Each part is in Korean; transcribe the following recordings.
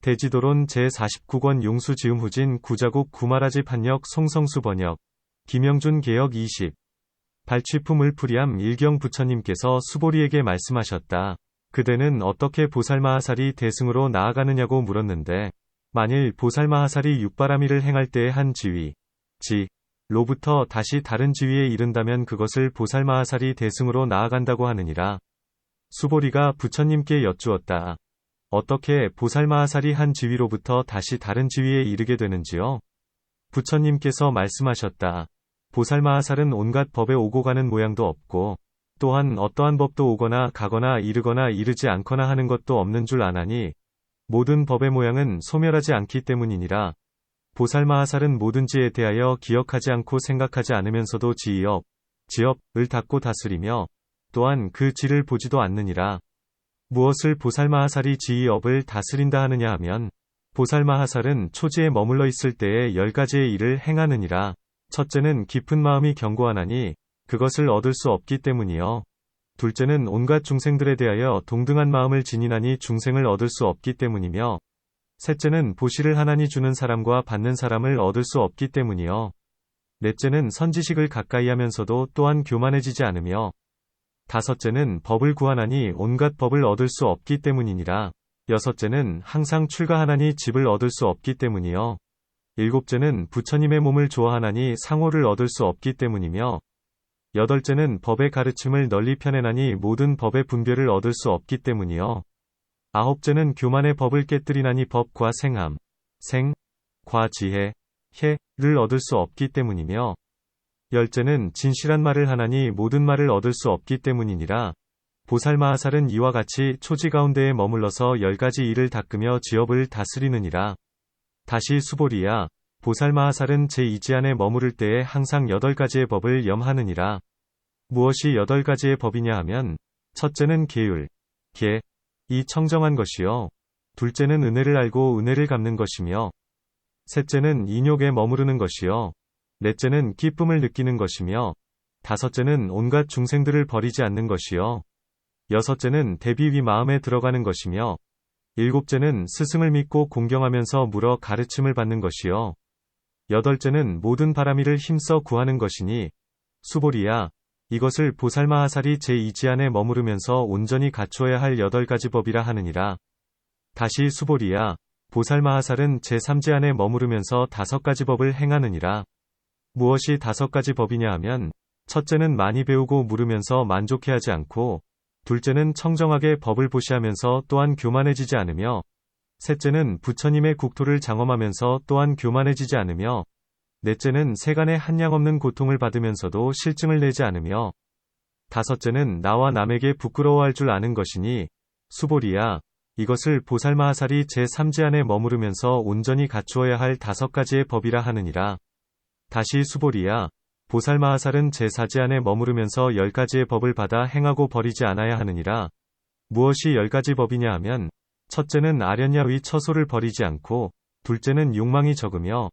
대지도론 제49권 용수지음 후진 구자국 구마라지 판역 송성수 번역 김영준 개역 20 발취품을 풀이함 일경 부처님께서 수보리에게 말씀하셨다. 그대는 어떻게 보살마하살이 대승으로 나아가느냐고 물었는데 만일 보살마하살이 육바라밀을 행할 때의 한 지위, 로부터 다시 다른 지위에 이른다면 그것을 보살마하살이 대승으로 나아간다고 하느니라. 수보리가 부처님께 여쭈었다. 어떻게 보살마하살이 한 지위로부터 다시 다른 지위에 이르게 되는지요? 부처님께서 말씀하셨다. 보살마하살은 온갖 법에 오고 가는 모양도 없고 또한 어떠한 법도 오거나 가거나 이르거나 이르지 않거나 하는 것도 없는 줄 아나니 모든 법의 모양은 소멸하지 않기 때문이니라. 보살마하살은 모든 지에 대하여 기억하지 않고 생각하지 않으면서도 지업을 닫고 다스리며 또한 그 지를 보지도 않느니라. 무엇을 보살마하살이 지업을 다스린다 하느냐 하면 보살마하살은 초지에 머물러 있을 때에 10가지의 일을 행하느니라. 첫째는 깊은 마음이 견고하나니 그것을 얻을 수 없기 때문이요. 둘째는 온갖 중생들에 대하여 동등한 마음을 지니나니 중생을 얻을 수 없기 때문이며 셋째는 보시를 하나니 주는 사람과 받는 사람을 얻을 수 없기 때문이요. 넷째는 선지식을 가까이 하면서도 또한 교만해지지 않으며 다섯째는 법을 구하나니 온갖 법을 얻을 수 없기 때문이니라. 여섯째는 항상 출가하나니 집을 얻을 수 없기 때문이요. 일곱째는 부처님의 몸을 좋아하나니 상호를 얻을 수 없기 때문이며 여덟째는 법의 가르침을 널리 펴내나니 모든 법의 분별을 얻을 수 없기 때문이요. 아홉째는 교만의 법을 깨뜨리나니 법과 생함, 과 지혜, 를 얻을 수 없기 때문이며 열째는 진실한 말을 하나니 모든 말을 얻을 수 없기 때문이니라. 보살마하살은 이와 같이 초지 가운데에 머물러서 10가지 일을 닦으며 지업을 다스리느니라. 다시 수보리야, 보살마하살은 제2지안에 머무를 때에 항상 8가지의 법을 염하느니라. 무엇이 8가지의 법이냐 하면 첫째는 계율, 이 청정한 것이요. 둘째는 은혜를 알고 은혜를 갚는 것이며 셋째는 인욕에 머무르는 것이요. 넷째는 기쁨을 느끼는 것이며 다섯째는 온갖 중생들을 버리지 않는 것이요. 여섯째는 대비 위 마음에 들어가는 것이며 일곱째는 스승을 믿고 공경하면서 물어 가르침을 받는 것이요. 여덟째는 모든 바라미를 힘써 구하는 것이니 수보리야, 이것을 보살마하살이 제2지안에 머무르면서 온전히 갖추어야 할 8가지 법이라 하느니라. 다시 수보리야, 보살마하살은 제3지안에 머무르면서 5가지 법을 행하느니라. 무엇이 5가지 법이냐 하면 첫째는 많이 배우고 물으면서 만족해하지 않고 둘째는 청정하게 법을 보시하면서 또한 교만해지지 않으며 셋째는 부처님의 국토를 장엄하면서 또한 교만해지지 않으며 넷째는 세간에 한량없는 고통을 받으면서도 실증을 내지 않으며 다섯째는 나와 남에게 부끄러워할 줄 아는 것이니 수보리야, 이것을 보살마하살이 제3지안에 머무르면서 온전히 갖추어야 할 5가지의 법이라 하느니라. 다시 수보리야, 보살마하살은 제4지안에 머무르면서 10가지의 법을 받아 행하고 버리지 않아야 하느니라. 무엇이 10가지 법이냐 하면 첫째는 아련야의 처소를 버리지 않고 둘째는 욕망이 적으며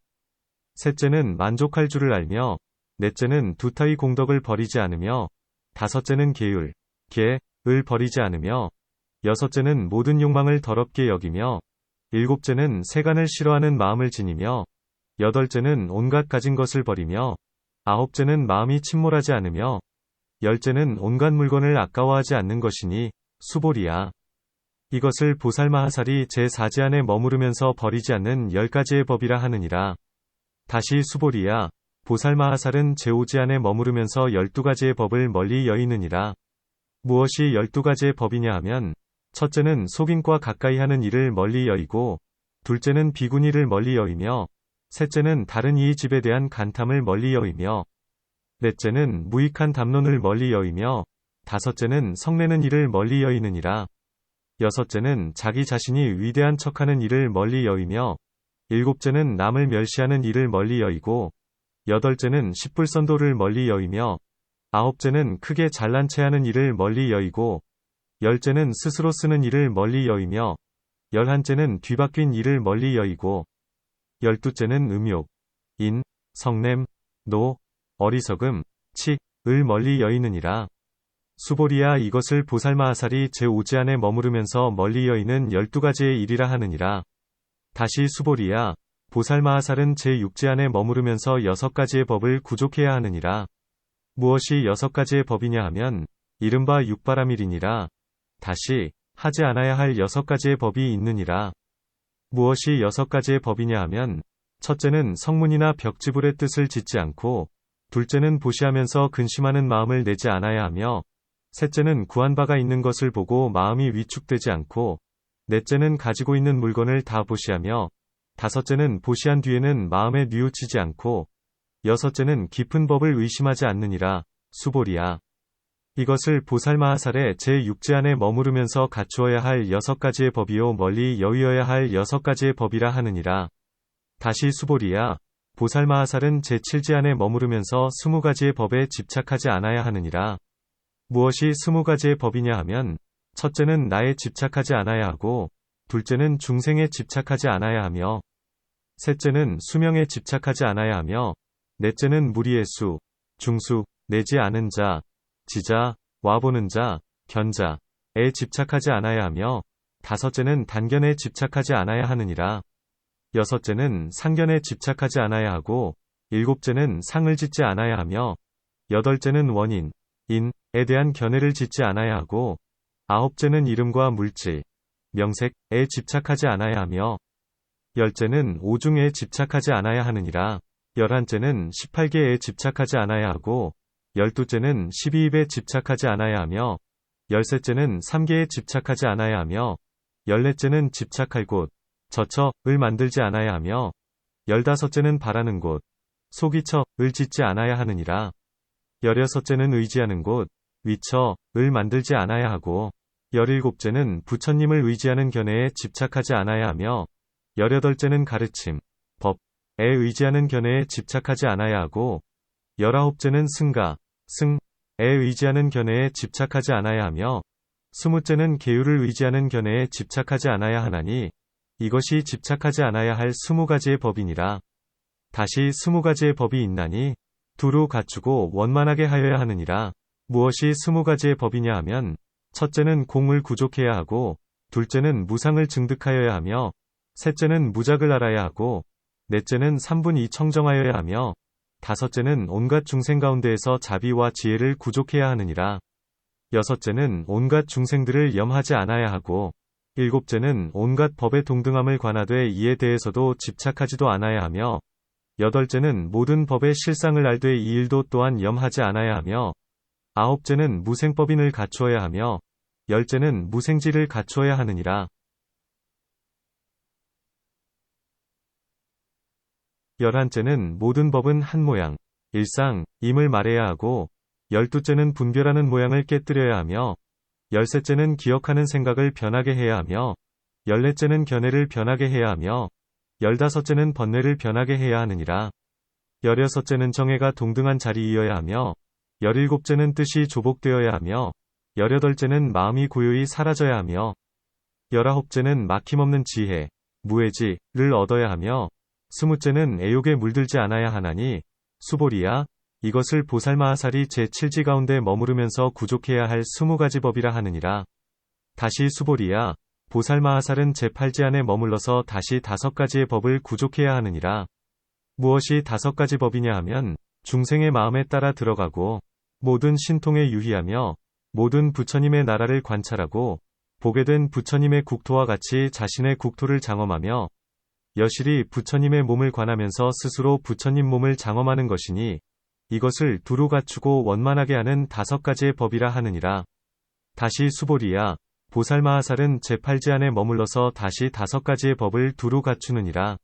셋째는 만족할 줄을 알며 넷째는 두타의 공덕을 버리지 않으며 다섯째는 계율, 을 버리지 않으며 여섯째는 모든 욕망을 더럽게 여기며 일곱째는 세간을 싫어하는 마음을 지니며 여덟째는 온갖 가진 것을 버리며 아홉째는 마음이 침몰하지 않으며 열째는 온갖 물건을 아까워하지 않는 것이니 수보리야, 이것을 보살마하살이 제4지안에 머무르면서 버리지 않는 10가지의 법이라 하느니라. 다시 수보리야, 보살마하살은 제5지안에 머무르면서 12가지의 법을 멀리 여의느니라. 무엇이 12가지의 법이냐 하면 첫째는 속인과 가까이 하는 일을 멀리 여의고 둘째는 비구니를 멀리 여의며 셋째는 다른 이의 집에 대한 간탐을 멀리 여의며 넷째는 무익한 담론을 멀리 여의며 다섯째는 성내는 일을 멀리 여의느니라. 여섯째는 자기 자신이 위대한 척하는 일을 멀리 여의며 일곱째는 남을 멸시하는 일을 멀리 여의고 여덟째는 십불선도를 멀리 여의며 아홉째는 크게 잘난 체하는 일을 멀리 여의고 열째는 스스로 쓰는 일을 멀리 여의며 열한째는 뒤바뀐 일을 멀리 여의고 열두째는 음욕, 성냄, 어리석음, 을 멀리 여의느니라. 수보리야, 이것을 보살마하살이 제5지안에 머무르면서 멀리 여의는 12가지의 일이라 하느니라. 다시 수보리야, 보살마하살은 제6제 안에 머무르면서 6가지의 법을 구족해야 하느니라. 무엇이 6가지의 법이냐 하면 이른바 육바라밀이니라. 다시 하지 않아야 할 6가지의 법이 있느니라. 무엇이 6가지의 법이냐 하면 첫째는 성문이나 벽지불의 뜻을 짓지 않고, 둘째는 보시하면서 근심하는 마음을 내지 않아야 하며, 셋째는 구한 바가 있는 것을 보고 마음이 위축되지 않고, 넷째는 가지고 있는 물건을 다 보시하며, 다섯째는 보시한 뒤에는 마음에 뉘우치지 않고, 여섯째는 깊은 법을 의심하지 않느니라. 수보리야. 이것을 보살마하살의 제6제 안에 머무르면서 갖추어야 할 6가지의 법이요 멀리 여위어야 할 6가지의 법이라 하느니라. 다시 수보리야, 보살마하살은 제7제 안에 머무르면서 20가지의 법에 집착하지 않아야 하느니라. 무엇이 20가지의 법이냐 하면 첫째는 나에 집착하지 않아야 하고, 둘째는 중생에 집착하지 않아야 하며, 셋째는 수명에 집착하지 않아야 하며, 넷째는 무리의 수, 중수, 내지 않은 자, 지자, 와보는 자, 견자에 집착하지 않아야 하며, 다섯째는 단견에 집착하지 않아야 하느니라. 여섯째는 상견에 집착하지 않아야 하고, 일곱째는 상을 짓지 않아야 하며, 여덟째는 원인, 인에 대한 견해를 짓지 않아야 하고, 아홉째는 이름과 물질, 명색에 집착하지 않아야 하며, 열째는 오중에 집착하지 않아야 하느니라. 열한째는 18개에 집착하지 않아야 하고, 열두째는 12입에 집착하지 않아야 하며, 열셋째는 3개에 집착하지 않아야 하며, 열넷째는 집착할 곳, 저처을 만들지 않아야 하며, 열다섯째는 바라는 곳, 소기처을 짓지 않아야 하느니라. 열여섯째는 의지하는 곳, 위처을 만들지 않아야 하고, 열일곱째는 부처님을 의지하는 견해에 집착하지 않아야 하며, 열여덟째는 가르침, 법에 의지하는 견해에 집착하지 않아야 하고, 열아홉째는 승가, 승에 의지하는 견해에 집착하지 않아야 하며, 스무째는 계율을 의지하는 견해에 집착하지 않아야 하나니, 이것이 집착하지 않아야 할 20가지의 법이니라. 다시 20가지의 법이 있나니 두루 갖추고 원만하게 하여야 하느니라. 무엇이 20가지의 법이냐 하면 첫째는 공을 구족해야 하고, 둘째는 무상을 증득하여야 하며, 셋째는 무작을 알아야 하고, 넷째는 3분이 청정하여야 하며, 다섯째는 온갖 중생 가운데에서 자비와 지혜를 구족해야 하느니라. 여섯째는 온갖 중생들을 염하지 않아야 하고, 일곱째는 온갖 법의 동등함을 관하되 이에 대해서도 집착하지도 않아야 하며, 여덟째는 모든 법의 실상을 알되 이 일도 또한 염하지 않아야 하며, 아홉째는 무생법인을 갖추어야 하며, 열째는 무생지를 갖추어야 하느니라. 열한째는 모든 법은 한 모양, 일상임을 말해야 하고, 열두째는 분별하는 모양을 깨뜨려야 하며, 열셋째는 기억하는 생각을 변하게 해야 하며, 열넷째는 견해를 변하게 해야 하며, 열다섯째는 번뇌를 변하게 해야 하느니라. 열여섯째는 정해가 동등한 자리이어야 하며, 열일곱째는 뜻이 조복되어야 하며, 열여덟째는 마음이 고요히 사라져야 하며, 열아홉째는 막힘없는 지혜, 무해지를 얻어야 하며, 스무째는 애욕에 물들지 않아야 하나니, 수보리야, 이것을 보살마하살이 제7지 가운데 머무르면서 구족해야 할 20가지 법이라 하느니라. 다시 수보리야, 보살마하살은 제8지 안에 머물러서 다시 5가지의 법을 구족해야 하느니라. 무엇이 5가지 법이냐 하면 중생의 마음에 따라 들어가고, 모든 신통에 유의하며, 모든 부처님의 나라를 관찰하고, 보게 된 부처님의 국토와 같이 자신의 국토를 장엄하며, 여실히 부처님의 몸을 관하면서 스스로 부처님 몸을 장엄하는 것이니, 이것을 두루 갖추고 원만하게 하는 5가지의 법이라 하느니라. 다시 수보리야, 보살마하살은 제8지 안에 머물러서 다시 5가지의 법을 두루 갖추느니라.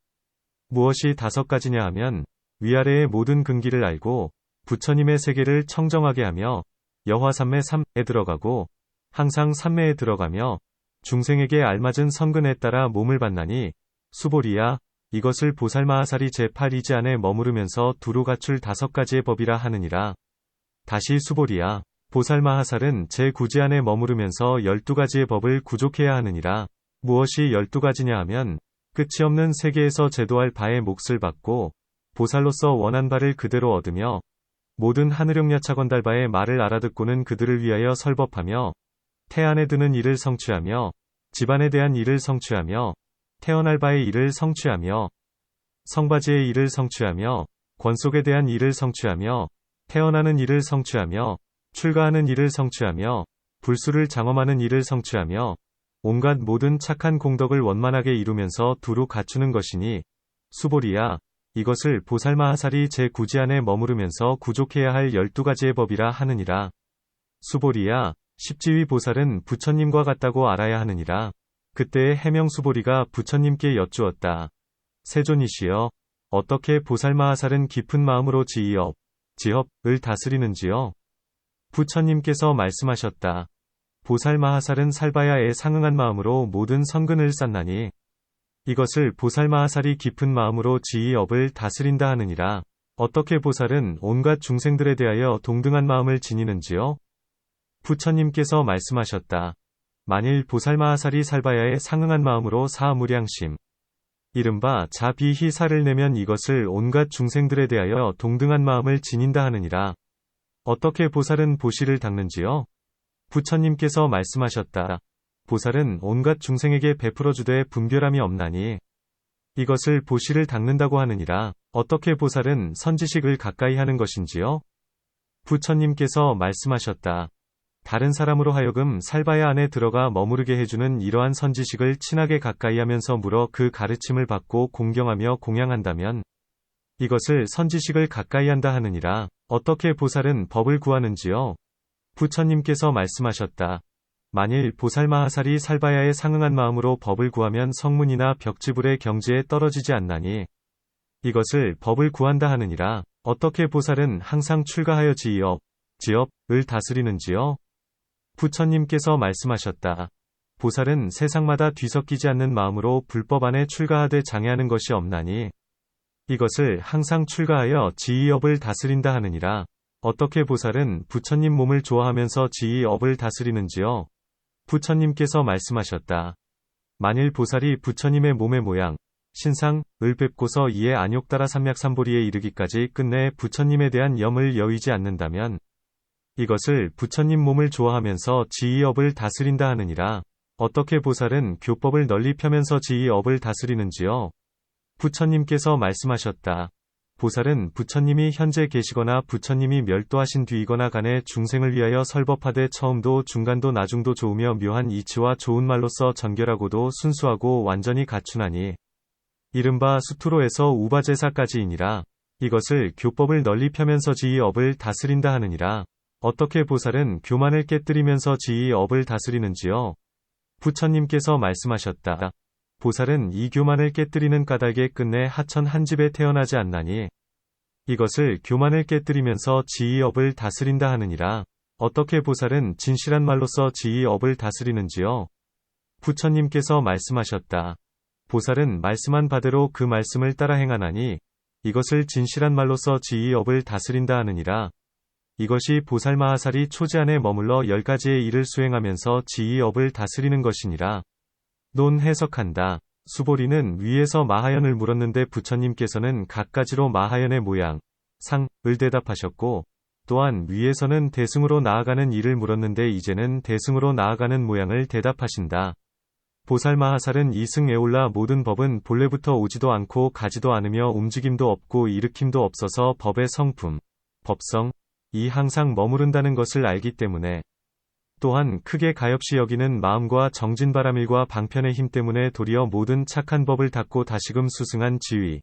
무엇이 5가지냐 하면 위아래의 모든 근기를 알고 부처님의 세계를 청정하게 하며, 여화삼매 3에 들어가고 항상 삼매에 들어가며, 중생에게 알맞은 선근에 따라 몸을 받나니, 수보리야, 이것을 보살마하살이 제8이지 안에 머무르면서 두루 갖출 5가지의 법이라 하느니라. 다시 수보리야, 보살마하살은 제9지 안에 머무르면서 12가지의 법을 구족해야 하느니라. 무엇이 12가지냐 하면 끝이 없는 세계에서 제도할 바의 몫을 받고, 보살로서 원한 바를 그대로 얻으며, 모든 하늘용야차건달바의 말을 알아듣고는 그들을 위하여 설법하며, 태안에 드는 일을 성취하며, 집안에 대한 일을 성취하며, 태어날 바의 일을 성취하며, 성바지의 일을 성취하며, 권속에 대한 일을 성취하며, 태어나는 일을 성취하며, 출가하는 일을 성취하며, 불수를 장엄하는 일을 성취하며, 온갖 모든 착한 공덕을 원만하게 이루면서 두루 갖추는 것이니, 수보리야, 이것을 보살마하살이 제9지 안에 머무르면서 구족해야 할 12가지의 법이라 하느니라. 수보리야, 십지위 보살은 부처님과 같다고 알아야 하느니라. 그때의 해명수보리가 부처님께 여쭈었다. 세존이시여, 어떻게 보살마하살은 깊은 마음으로 지업을 다스리는지요? 부처님께서 말씀하셨다. 보살마하살은 살바야에 상응한 마음으로 모든 선근을 쌓나니, 이것을 보살마하살이 깊은 마음으로 지업을 다스린다 하느니라. 어떻게 보살은 온갖 중생들에 대하여 동등한 마음을 지니는지요? 부처님께서 말씀하셨다. 만일 보살마하살이 살바야에 상응한 마음으로 사무량심, 이른바 자비희사를 내면 이것을 온갖 중생들에 대하여 동등한 마음을 지닌다 하느니라. 어떻게 보살은 보시를 닦는지요? 부처님께서 말씀하셨다. 보살은 온갖 중생에게 베풀어 주되 분별함이 없나니, 이것을 보시를 닦는다고 하느니라. 어떻게 보살은 선지식을 가까이 하는 것인지요? 부처님께서 말씀하셨다. 다른 사람으로 하여금 살바야 안에 들어가 머무르게 해주는 이러한 선지식을 친하게 가까이 하면서 물어 그 가르침을 받고 공경하며 공양한다면, 이것을 선지식을 가까이 한다 하느니라. 어떻게 보살은 법을 구하는지요? 부처님께서 말씀하셨다. 만일 보살마하살이 살바야에 상응한 마음으로 법을 구하면 성문이나 벽지불의 경지에 떨어지지 않나니, 이것을 법을 구한다 하느니라. 어떻게 보살은 항상 출가하여 지업을 다스리는지요? 부처님께서 말씀하셨다. 보살은 세상마다 뒤섞이지 않는 마음으로 불법 안에 출가하되 장애하는 것이 없나니, 이것을 항상 출가하여 지업을 다스린다 하느니라. 어떻게 보살은 부처님 몸을 좋아하면서 지업을 다스리는지요? 부처님께서 말씀하셨다. 만일 보살이 부처님의 몸의 모양, 신상을 뵙고서 이에 안욕따라 삼맥삼보리에 이르기까지 끝내 부처님에 대한 염을 여의지 않는다면, 이것을 부처님 몸을 좋아하면서 지업을 다스린다 하느니라. 어떻게 보살은 교법을 널리 펴면서 지업을 다스리는지요? 부처님께서 말씀하셨다. 보살은 부처님이 현재 계시거나 부처님이 멸도하신 뒤이거나 간에 중생을 위하여 설법하되 처음도 중간도 나중도 좋으며 묘한 이치와 좋은 말로써 정결하고도 순수하고 완전히 갖추나니, 이른바 수투로에서 우바제사까지이니라. 이것을 교법을 널리 펴면서 지업을 다스린다 하느니라. 어떻게 보살은 교만을 깨뜨리면서 지업을 다스리는지요? 부처님께서 말씀하셨다. 보살은 이 교만을 깨뜨리는 까닭에 끝내 하천 한 집에 태어나지 않나니, 이것을 교만을 깨뜨리면서 지업을 다스린다 하느니라. 어떻게 보살은 진실한 말로써 지업을 다스리는지요? 부처님께서 말씀하셨다. 보살은 말씀한 바대로 그 말씀을 따라 행하나니, 이것을 진실한 말로써 지업을 다스린다 하느니라. 이것이 보살마하살이 초지 안에 머물러 10가지의 일을 수행하면서 지업을 다스리는 것이니라. 논 해석한다. 수보리는 위에서 마하연을 물었는데 부처님께서는 각가지로 마하연의 모양, 상을 대답하셨고, 또한 위에서는 대승으로 나아가는 일을 물었는데 이제는 대승으로 나아가는 모양을 대답하신다. 보살마하살은 이승 에올라 모든 법은 본래부터 오지도 않고 가지도 않으며 움직임도 없고 일으킴도 없어서 법의 성품, 법성, 이 항상 머무른다는 것을 알기 때문에, 또한 크게 가엾이 여기는 마음과 정진바람일과 방편의 힘 때문에 도리어 모든 착한 법을 닫고 다시금 수승한 지위,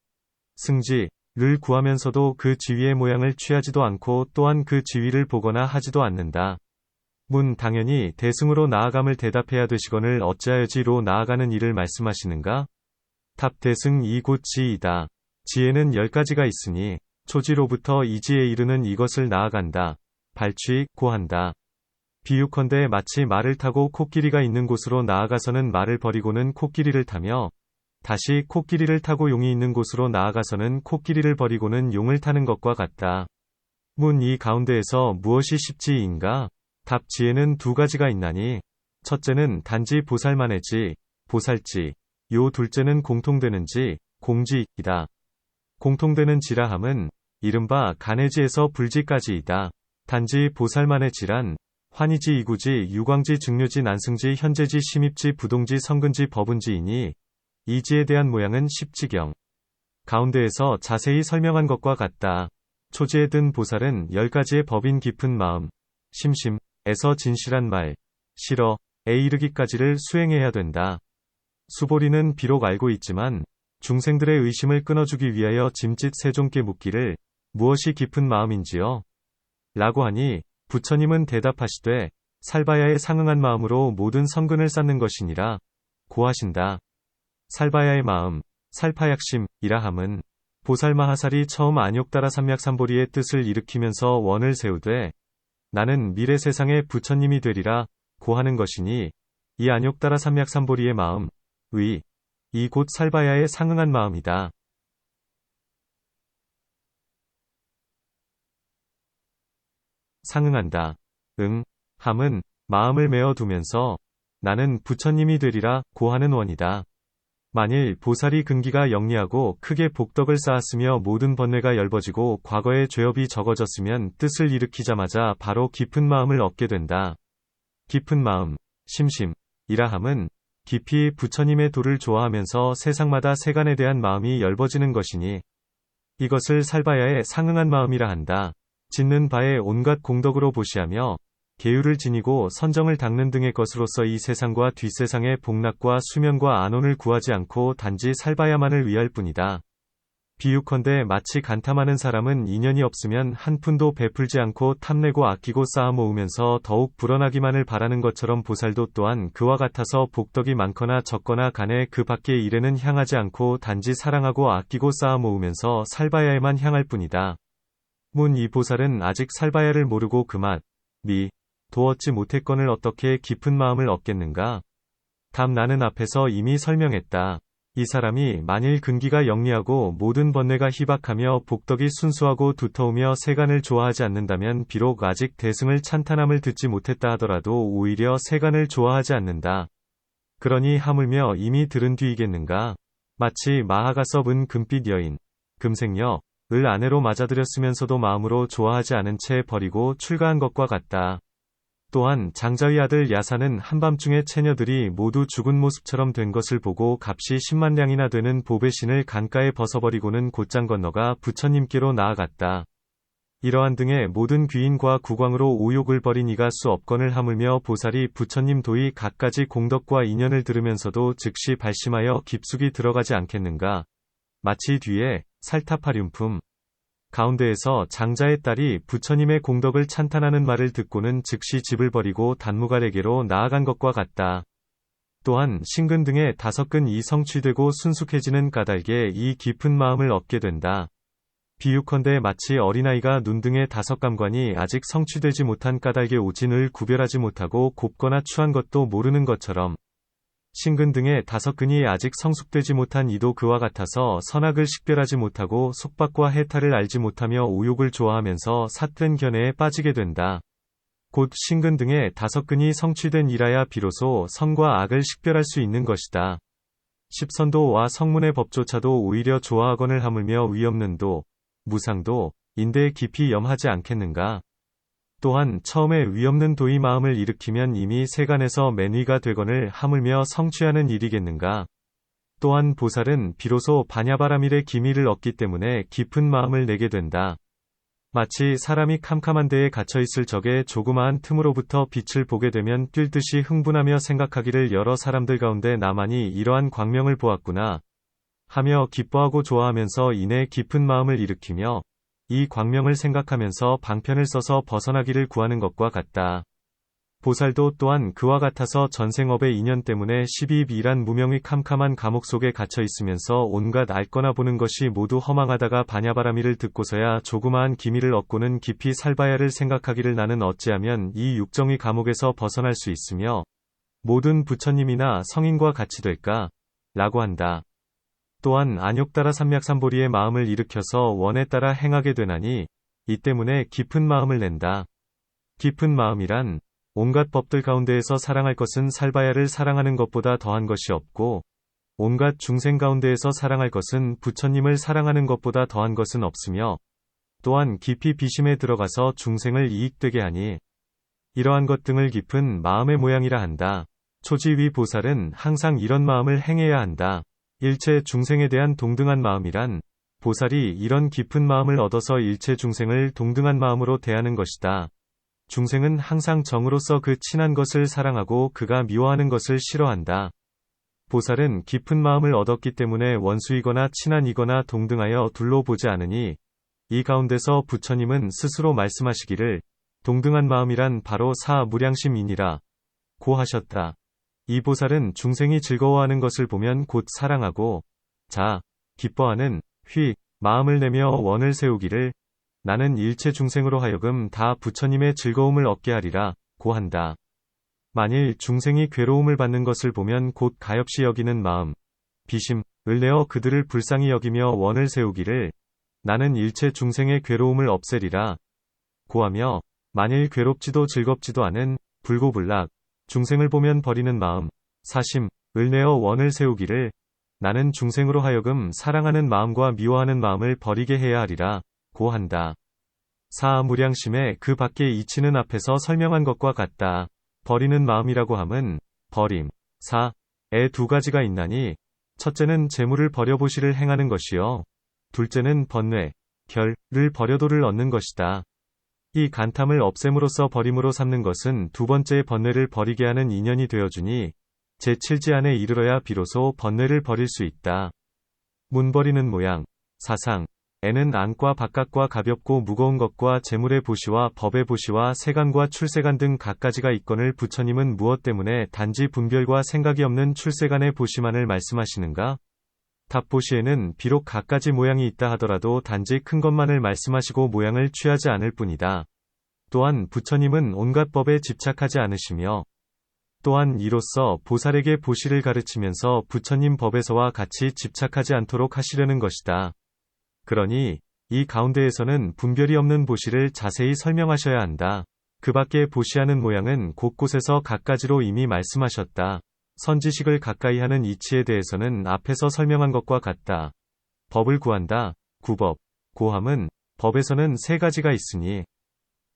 승지를 구하면서도 그 지위의 모양을 취하지도 않고 또한 그 지위를 보거나 하지도 않는다. 문 당연히 대승으로 나아감을 대답해야 되시거늘 어찌하여 지로 나아가는 일을 말씀하시는가? 답 대승 이 곧 지이다. 지혜는 10가지가 있으니 초지로부터 이지에 이르는 이것을 나아간다. 발취고한다. 비유컨대 마치 말을 타고 코끼리가 있는 곳으로 나아가서는 말을 버리고는 코끼리를 타며, 다시 코끼리를 타고 용이 있는 곳으로 나아가서는 코끼리를 버리고는 용을 타는 것과 같다. 문 이 가운데에서 무엇이 십지인가? 답 지혜는 2가지가 있나니, 첫째는 단지 보살만의 지, 보살지, 요 둘째는 공통되는 지, 공지이다. 공통되는 지라함은 이른바 간해지에서 불지까지이다. 단지 보살만의 지란 환희지 이구지 유광지 증류지 난승지 현재지 심입지 부동지 성근지 법운지이니, 이지에 대한 모양은 십지경 가운데에서 자세히 설명한 것과 같다. 초지에 든 보살은 10가지의 법인 깊은 마음, 심심에서 진실한 말, 실어에 이르기까지를 수행해야 된다. 수보리는 비록 알고 있지만 중생들의 의심을 끊어주기 위하여 짐짓 세종께 묻기를 무엇이 깊은 마음인지요? 라고 하니 부처님은 대답하시되 살바야에 상응한 마음으로 모든 성근을 쌓는 것이니라 고하신다. 살바야의 마음, 살파약심이라 함은 보살마하살이 처음 안욕따라 삼약삼보리의 뜻을 일으키면서 원을 세우되 나는 미래 세상의 부처님이 되리라 고하는 것이니 이 안욕따라 삼약삼보리의 마음, 이 곧 살바야에 상응한 마음이다. 상응한다. 함은 마음을 메어 두면서 나는 부처님이 되리라 고하는 원이다. 만일 보살이 근기가 영리하고 크게 복덕을 쌓았으며 모든 번뇌가 엷어지고 과거의 죄업이 적어졌으면 뜻을 일으키자마자 바로 깊은 마음을 얻게 된다. 깊은 마음, 심심이라 함은 깊이 부처님의 도를 좋아하면서 세상마다 세간에 대한 마음이 엷어지는 것이니 이것을 살바야에 상응한 마음이라 한다. 짓는 바에 온갖 공덕으로 보시하며 계율을 지니고 선정을 닦는 등의 것으로서 이 세상과 뒷세상의 복락과 수면과 안온을 구하지 않고 단지 살바야만을 위할 뿐이다. 비유컨대 마치 간탐하는 사람은 인연이 없으면 한 푼도 베풀지 않고 탐내고 아끼고 쌓아 모으면서 더욱 불어나기만을 바라는 것처럼 보살도 또한 그와 같아서 복덕이 많거나 적거나 간에 그 밖의 일에는 향하지 않고 단지 사랑하고 아끼고 쌓아 모으면서 살바야에만 향할 뿐이다. 문 이 보살은 아직 살바야를 모르고 그 맛, 도 얻지 못했건을 어떻게 깊은 마음을 얻겠는가? 답 나는 앞에서 이미 설명했다. 이 사람이 만일 근기가 영리하고 모든 번뇌가 희박하며 복덕이 순수하고 두터우며 세간을 좋아하지 않는다면 비록 아직 대승을 찬탄함을 듣지 못했다 하더라도 오히려 세간을 좋아하지 않는다. 그러니 하물며 이미 들은 뒤이겠는가? 마치 마하가섭 은 금빛 여인, 금생녀, 을 아내로 맞아들였으면서도 마음으로 좋아하지 않은 채 버리고 출가한 것과 같다. 또한 장자의 아들 야사는 한밤중에 처녀들이 모두 죽은 모습처럼 된 것을 보고 값이 10만 량이나 되는 보배 신을 강가에 벗어버리고는 곧장 건너가 부처님께로 나아갔다. 이러한 등의 모든 귀인과 구광으로 오욕을 버린 이가 수 없건을 하물며 보살이 부처님 도의 갖가지 공덕과 인연을 들으면서도 즉시 발심하여 깊숙이 들어가지 않겠는가. 마치 뒤에 살타파륜품 가운데에서 장자의 딸이 부처님의 공덕을 찬탄하는 말을 듣고는 즉시 집을 버리고 단무갈에게로 나아간 것과 같다. 또한 신근 등의 5근 이 성취되고 순숙해지는 까닭에 이 깊은 마음을 얻게 된다. 비유컨대 마치 어린아이가 눈 등의 5감관이 아직 성취되지 못한 까닭에 오진을 구별하지 못하고 곱거나 추한 것도 모르는 것처럼 신근 등의 5근이 아직 성숙되지 못한 이도 그와 같아서 선악을 식별하지 못하고 속박과 해탈을 알지 못하며 오욕을 좋아하면서 삿된 견해에 빠지게 된다. 곧 신근 등의 5근이 성취된 이라야 비로소 선과 악을 식별할 수 있는 것이다. 십선도와 성문의 법조차도 오히려 좋아하거늘 하물며 위없는 도, 무상도, 인대에 깊이 염하지 않겠는가. 또한 처음에 위없는 도의 마음을 일으키면 이미 세간에서 맨위가 되거늘 하물며 성취하는 일이겠는가. 또한 보살은 비로소 반야바라밀의 기미를 얻기 때문에 깊은 마음을 내게 된다. 마치 사람이 캄캄한 데에 갇혀있을 적에 조그마한 틈으로부터 빛을 보게 되면 뛸 듯이 흥분하며 생각하기를 여러 사람들 가운데 나만이 이러한 광명을 보았구나 하며 기뻐하고 좋아하면서 이내 깊은 마음을 일으키며 이 광명을 생각하면서 방편을 써서 벗어나기를 구하는 것과 같다. 보살도 또한 그와 같아서 전생업의 인연 때문에 12입이란 무명의 캄캄한 감옥 속에 갇혀 있으면서 온갖 알거나 보는 것이 모두 허망하다가 반야바라밀을 듣고서야 조그마한 기미를 얻고는 깊이 살바야를 생각하기를 나는 어찌하면 이 육정의 감옥에서 벗어날 수 있으며 모든 부처님이나 성인과 같이 될까? 라고 한다. 또한 안욕따라 삼약삼보리의 마음을 일으켜서 원에 따라 행하게 되나니 이 때문에 깊은 마음을 낸다. 깊은 마음이란 온갖 법들 가운데에서 사랑할 것은 살바야를 사랑하는 것보다 더한 것이 없고 온갖 중생 가운데에서 사랑할 것은 부처님을 사랑하는 것보다 더한 것은 없으며 또한 깊이 비심에 들어가서 중생을 이익되게 하니 이러한 것 등을 깊은 마음의 모양이라 한다. 초지위 보살은 항상 이런 마음을 행해야 한다. 일체 중생에 대한 동등한 마음이란 보살이 이런 깊은 마음을 얻어서 일체 중생을 동등한 마음으로 대하는 것이다. 중생은 항상 정으로서 그 친한 것을 사랑하고 그가 미워하는 것을 싫어한다. 보살은 깊은 마음을 얻었기 때문에 원수이거나 친한이거나 동등하여 둘로 보지 않으니 이 가운데서 부처님은 스스로 말씀하시기를 동등한 마음이란 바로 사무량심이니라 고 하셨다. 이 보살은 중생이 즐거워하는 것을 보면 곧 사랑하고 기뻐하는 마음을 내며 원을 세우기를 나는 일체 중생으로 하여금 다 부처님의 즐거움을 얻게 하리라 고 한다. 만일 중생이 괴로움을 받는 것을 보면 곧 가엾이 여기는 마음, 비심을 내어 그들을 불쌍히 여기며 원을 세우기를 나는 일체 중생의 괴로움을 없애리라 고 하며 만일 괴롭지도 즐겁지도 않은 불고불락 중생을 보면 버리는 마음, 사심을 내어 원을 세우기를 나는 중생으로 하여금 사랑하는 마음과 미워하는 마음을 버리게 해야 하리라 고 한다. 사무량심에 그 밖에 이치는 앞에서 설명한 것과 같다. 버리는 마음이라고 함은 버림, 사에 두 가지가 있나니 첫째는 재물을 버려보시를 행하는 것이요. 둘째는 번뇌, 결을 버려도를 얻는 것이다. 이 간탐을 없앰으로써 버림으로 삼는 것은 두 번째의 번뇌를 버리게 하는 인연이 되어주니 제7지 안에 이르러야 비로소 번뇌를 버릴 수 있다. 문버리는 모양, 사상, 에는 안과 바깥과 가볍고 무거운 것과 재물의 보시와 법의 보시와 세간과 출세간 등 갖가지가 있거늘 부처님은 무엇 때문에 단지 분별과 생각이 없는 출세간의 보시만을 말씀하시는가? 답보시에는 비록 갖가지 모양이 있다 하더라도 단지 큰 것만을 말씀하시고 모양을 취하지 않을 뿐이다. 또한 부처님은 온갖 법에 집착하지 않으시며 또한 이로써 보살에게 보시를 가르치면서 부처님 법에서와 같이 집착하지 않도록 하시려는 것이다. 그러니 이 가운데에서는 분별이 없는 보시를 자세히 설명하셔야 한다. 그 밖에 보시하는 모양은 곳곳에서 갖가지로 이미 말씀하셨다. 선지식을 가까이 하는 이치에 대해서는 앞에서 설명한 것과 같다. 법을 구한다. 구법, 고함은 법에서는 세 가지가 있으니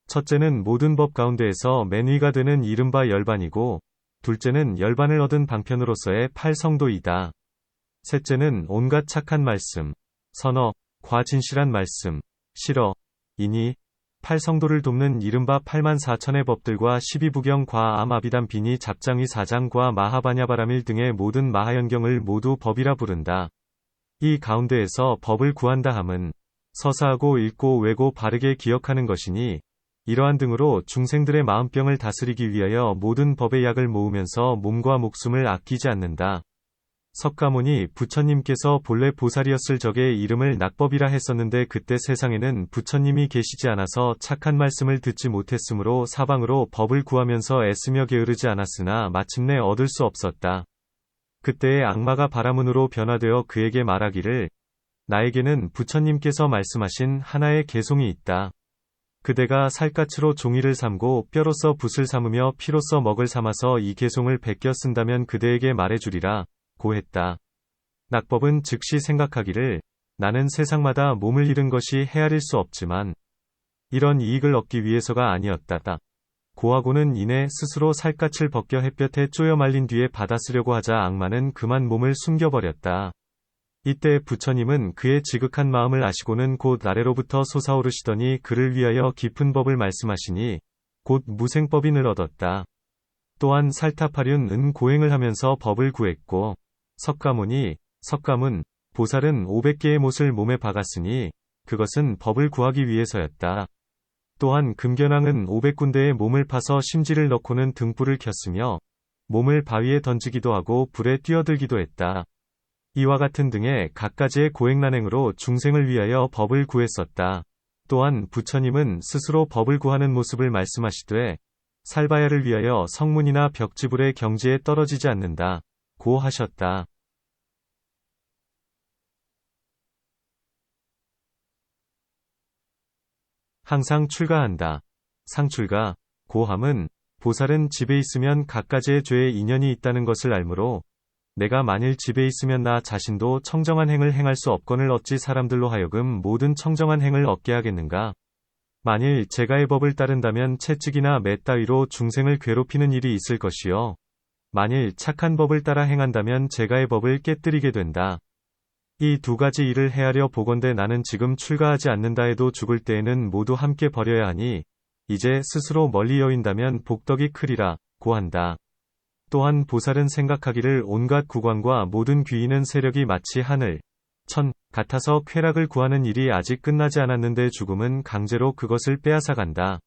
첫째는 모든 법 가운데에서 맨 위가 되는 이른바 열반이고 둘째는 열반을 얻은 방편으로서의 팔성도이다. 셋째는 온갖 착한 말씀, 선어, 과 진실한 말씀, 실어, 이니, 팔성도를 돕는 이른바 84,000의 법들과 12부경 과 암아비담 비니 잡장위 사장과 마하바냐바라밀 등의 모든 마하연경을 모두 법이라 부른다. 이 가운데에서 법을 구한다 함은 서사하고 읽고 외고 바르게 기억하는 것이니 이러한 등으로 중생들의 마음병을 다스리기 위하여 모든 법의 약을 모으면서 몸과 목숨을 아끼지 않는다. 석가모니 부처님께서 본래 보살이었을 적에 이름을 낙법이라 했었는데 그때 세상에는 부처님이 계시지 않아서 착한 말씀을 듣지 못했으므로 사방으로 법을 구하면서 애쓰며 게으르지 않았으나 마침내 얻을 수 없었다. 그때의 악마가 바라문으로 변화되어 그에게 말하기를 나에게는 부처님께서 말씀하신 하나의 개송이 있다. 그대가 살갗으로 종이를 삼고 뼈로서 붓을 삼으며 피로서 먹을 삼아서 이 개송을 베껴 쓴다면 그대에게 말해주리라 고 했다. 낙법은 즉시 생각하기를 나는 세상마다 몸을 잃은 것이 헤아릴 수 없지만 이런 이익을 얻기 위해서가 아니었다. 고하고는 이내 스스로 살갗을 벗겨 햇볕에 쪼여 말린 뒤에 받아 쓰려고 하자 악마는 그만 몸을 숨겨버렸다. 이때 부처님은 그의 지극한 마음을 아시고는 곧 아래로부터 솟아오르시더니 그를 위하여 깊은 법을 말씀하시니 곧 무생법인을 얻었다. 또한 살타파륜 은 고행을 하면서 법을 구했고 석가문, 보살은 500개의 못을 몸에 박았으니 그것은 법을 구하기 위해서였다. 또한 금견왕은 500군데의 몸을 파서 심지를 넣고는 등불을 켰으며 몸을 바위에 던지기도 하고 불에 뛰어들기도 했다. 이와 같은 등의 갖가지의 고행난행으로 중생을 위하여 법을 구했었다. 또한 부처님은 스스로 법을 구하는 모습을 말씀하시되 살바야를 위하여 성문이나 벽지불의 경지에 떨어지지 않는다 고 하셨다. 항상 출가한다. 상출가, 고함은 보살은 집에 있으면 갖가지의 죄에 인연이 있다는 것을 알므로 내가 만일 집에 있으면 나 자신도 청정한 행을 행할 수 없거늘 어찌 사람들로 하여금 모든 청정한 행을 얻게 하겠는가? 만일 제가의 법을 따른다면 채찍이나 맷 따위로 중생을 괴롭히는 일이 있을 것이요. 만일 착한 법을 따라 행한다면 제가의 법을 깨뜨리게 된다. 이 두 가지 일을 헤아려 보건대 나는 지금 출가하지 않는다 해도 죽을 때에는 모두 함께 버려야 하니 이제 스스로 멀리 여인다면 복덕이 크리라 고 한다. 또한 보살은 생각하기를 온갖 구관과 모든 귀인은 세력이 마치 하늘, 천 같아서 쾌락을 구하는 일이 아직 끝나지 않았는데 죽음은 강제로 그것을 빼앗아 간다.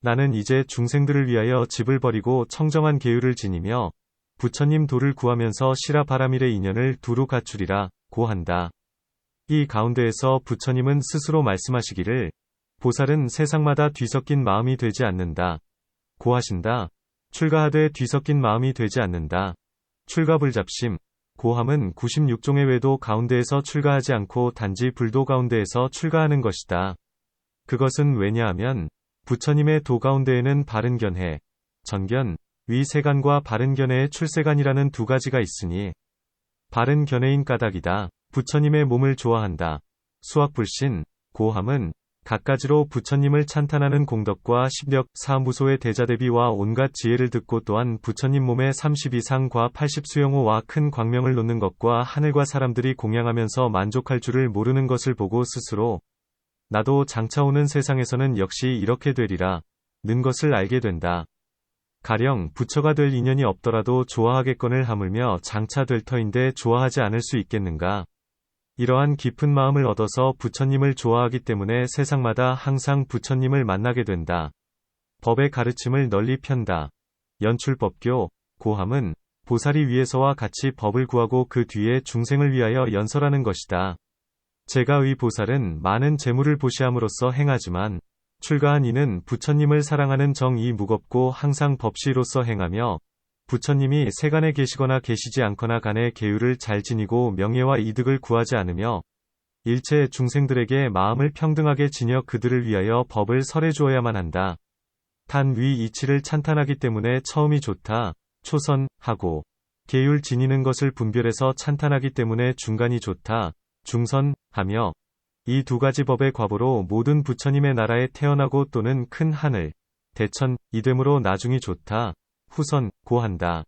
나는 이제 중생들을 위하여 집을 버리고 청정한 계율을 지니며 부처님 도를 구하면서 시라 바라밀의 인연을 두루 갖추리라 고 한다. 이 가운데에서 부처님은 스스로 말씀하시기를 보살은 세상마다 뒤섞인 마음이 되지 않는다 고 하신다. 출가하되 뒤섞인 마음이 되지 않는다. 출가불잡심 고함은 96종의 외도 가운데에서 출가하지 않고 단지 불도 가운데에서 출가하는 것이다. 그것은 왜냐하면 부처님의 도 가운데에는 바른견해, 전견, 위세간과 바른견해의 출세간이라는 두 가지가 있으니 바른견해인 까닭이다. 부처님의 몸을 좋아한다. 수학불신, 고함은 갖가지로 부처님을 찬탄하는 공덕과 십력, 사무소의 대자대비와 온갖 지혜를 듣고 또한 부처님 몸에 32상과 80수영호와 큰 광명을 놓는 것과 하늘과 사람들이 공양하면서 만족할 줄을 모르는 것을 보고 스스로 나도 장차 오는 세상에서는 역시 이렇게 되리라 는 것을 알게 된다. 가령 부처가 될 인연이 없더라도 좋아하겠거늘 하물며 장차 될 터인데 좋아하지 않을 수 있겠는가. 이러한 깊은 마음을 얻어서 부처님을 좋아하기 때문에 세상마다 항상 부처님을 만나게 된다. 법의 가르침을 널리 편다. 연출법교, 고함은 보살이 위에서와 같이 법을 구하고 그 뒤에 중생을 위하여 연설하는 것이다. 제가 의 보살은 많은 재물을 보시함으로써 행하지만 출가한 이는 부처님을 사랑하는 정이 무겁고 항상 법시로서 행하며 부처님이 세간에 계시거나 계시지 않거나 간의 계율을 잘 지니고 명예와 이득을 구하지 않으며 일체 중생들에게 마음을 평등하게 지녀 그들을 위하여 법을 설해 주어야만 한다. 단 위 이치를 찬탄하기 때문에 처음이 좋다, 초선하고 계율 지니는 것을 분별해서 찬탄하기 때문에 중간이 좋다, 중선하며 이 두 가지 법의 과보로 모든 부처님의 나라에 태어나고 또는 큰 하늘, 대천, 이됨으로 나중이 좋다, 후선, 고한다.